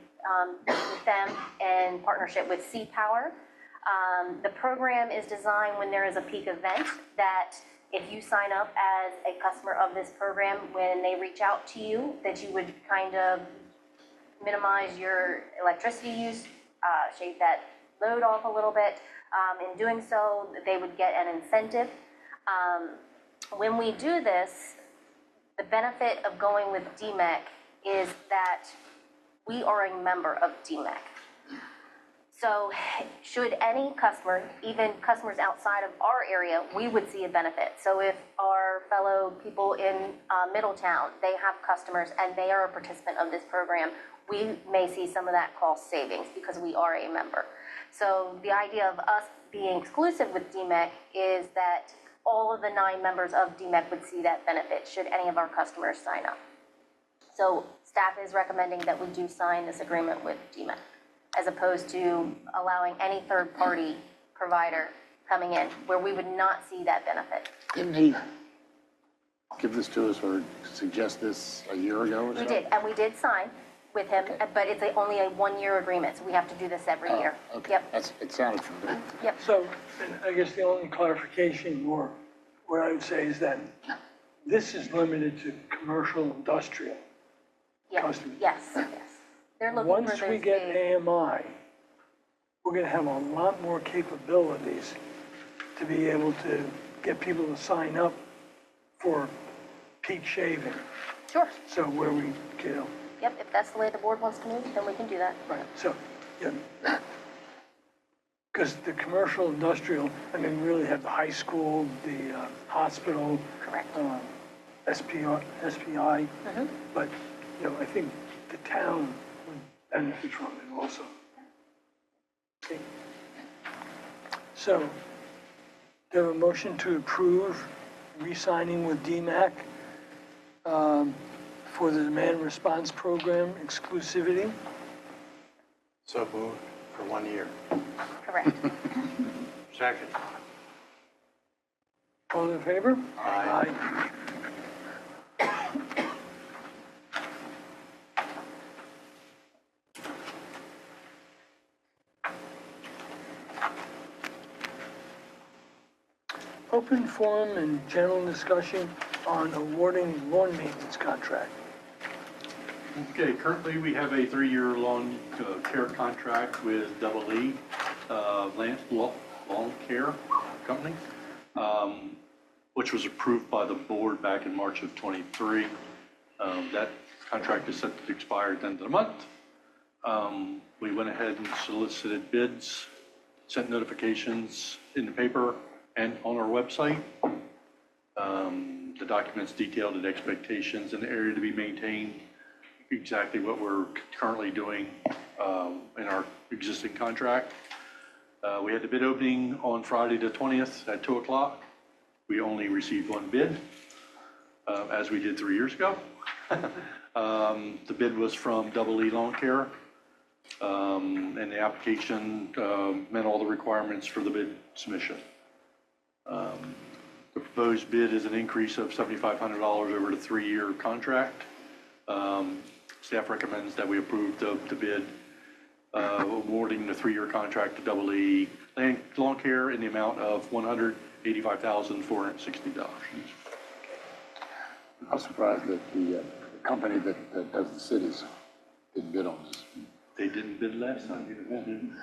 with them in partnership with Sea Power. The program is designed when there is a peak event that if you sign up as a customer of this program, when they reach out to you, that you would kind of minimize your electricity use, shave that load off a little bit. In doing so, they would get an incentive. When we do this, the benefit of going with DMEC is that we are a member of DMEC. So should any customer, even customers outside of our area, we would see a benefit. So if our fellow people in Middletown, they have customers and they are a participant of this program, we may see some of that cost savings because we are a member. So the idea of us being exclusive with DMEC is that all of the 9 members of DMEC would see that benefit should any of our customers sign up. So staff is recommending that we do sign this agreement with DMEC, as opposed to allowing any third-party provider coming in where we would not see that benefit. Didn't he give this to us or suggest this a year ago or so? We did, and we did sign with him, but it's only a 1-year agreement, so we have to do this every year. Okay, Yep, it sounded familiar. yep. so and I guess the only clarification or what I would say is that this is limited to commercial industrial. Yes, customers. yes. They're looking for Once those we get big- AMI, we're gonna have a lot more capabilities to be able to get people to sign up for peak shaving. Sure, So where we, you know, yep, if that's the way the board wants to move, then we can do that. right, so, yeah. Because the commercial industrial, I mean, we really have the high school, the hospital, Correct. SPI, but, you know, I think the town would benefit from it also. Okay. So, there a motion to approve re-signing with DMAC for the demand response program exclusivity? So moved for 1 year. Correct. Second. All in favor? Aye. Open forum and general discussion on awarding lawn maintenance contract. Okay, currently we have a 3-year lawn care contract with Double E, Lawn Care Company, which was approved by the board back in March of '23. That contract is set to expire at the end of the month. We went ahead and solicited bids, sent notifications in the paper and on our website. The documents detailed the expectations in the area to be maintained, exactly what we're currently doing in our existing contract. We had the bid opening on Friday the 20th at 2 o'clock. We only received 1 bid, as we did 3 years ago. The bid was from Double E Lawn Care, and the application met all the requirements for the bid submission. The proposed bid is an increase of $7,500 over the 3-year contract. Staff recommends that we approve the bid awarding the 3-year contract to Double E Lawn Care in the amount of $185,460. I'm surprised that the company that does the cities didn't bid on this. They didn't bid last time.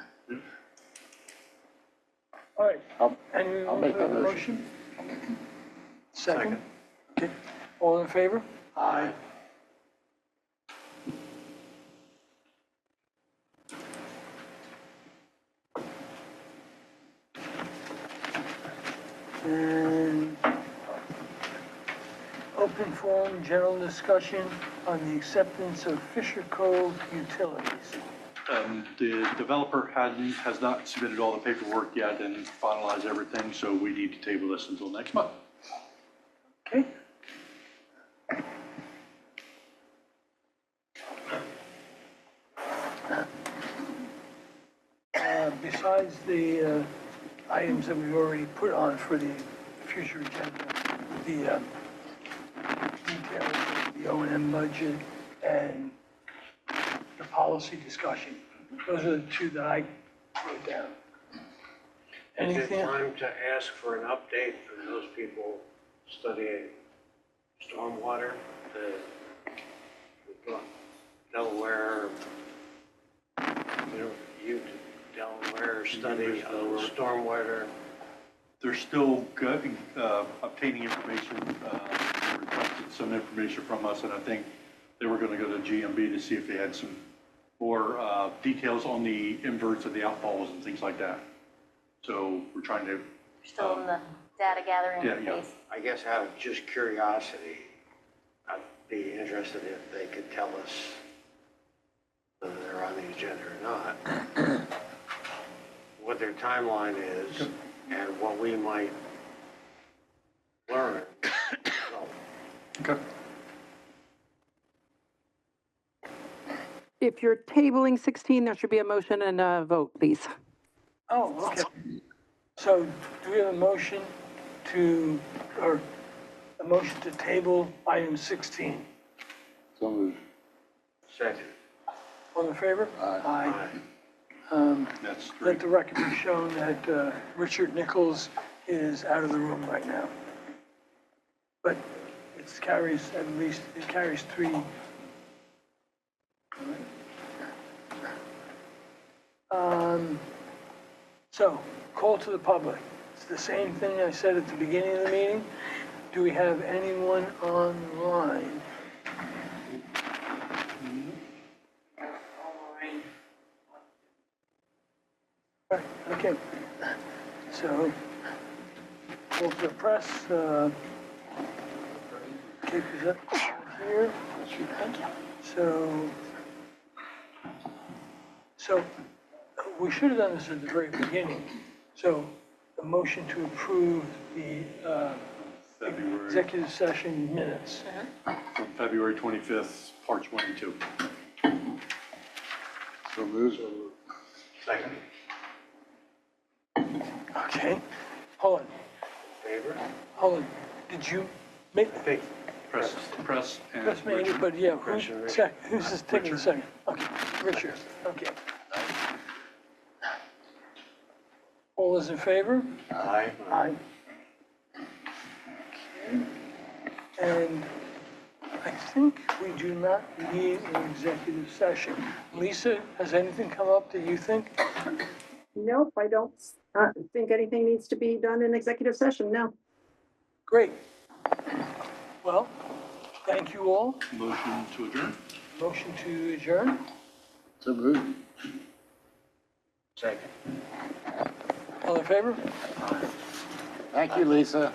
All right, I'll anyone make have that a motion. motion? Second? Okay, all in favor? Aye. And open forum, general discussion on the acceptance of Fisher Cove utilities. The developer has not submitted all the paperwork yet and finalized everything, so we need to table this until next month. Okay? Besides the items that we've already put on for the future agenda, the details of the O&M budget and the policy discussion, those are the two that I wrote down. Is it Anything? time to ask for an update from those people studying stormwater? We've got Delaware, Delaware study of stormwater. They're still obtaining information, requested some information from us, and I think they were gonna go to GMB to see if they had some more details on the inverts and the outfalls and things like that. So we're trying to. Still in the data gathering Yeah. phase. I guess out of just curiosity, I'd be interested if they could tell us whether they're on the agenda or not, what their timeline is, and what we might learn. Okay. If you're tabling 16, there should be a motion and a vote, please. Oh, okay. So do we have a motion to table item 16? So moved. Second. All in favor? Aye. That's Let 3. the record be shown that Richard Nichols is out of the room right now. But it carries 3. So, call to the public. It's the same thing I said at the beginning of the meeting. Do we have anyone online? Right, okay. So, call to the press. Kate, is that here? So we should have done this at the very beginning. So a motion to approve the February, executive session minutes. from February 25th, parts 1 and 2. So moved. Second. Okay, hold on, Favor? hold on. Did you make, I think Press and that's me, Richard. but yeah, Richard. who's just taking the second? Okay, Richard, okay. All those in favor? Aye. Aye. Okay. And I think we do not need an executive session. Lisa, has anything come up that you think? Nope, I don't think anything needs to be done in executive session, no. Great. Well, thank you all. Motion to adjourn. Motion to adjourn. So moved. Second. All in favor? Thank you, Lisa.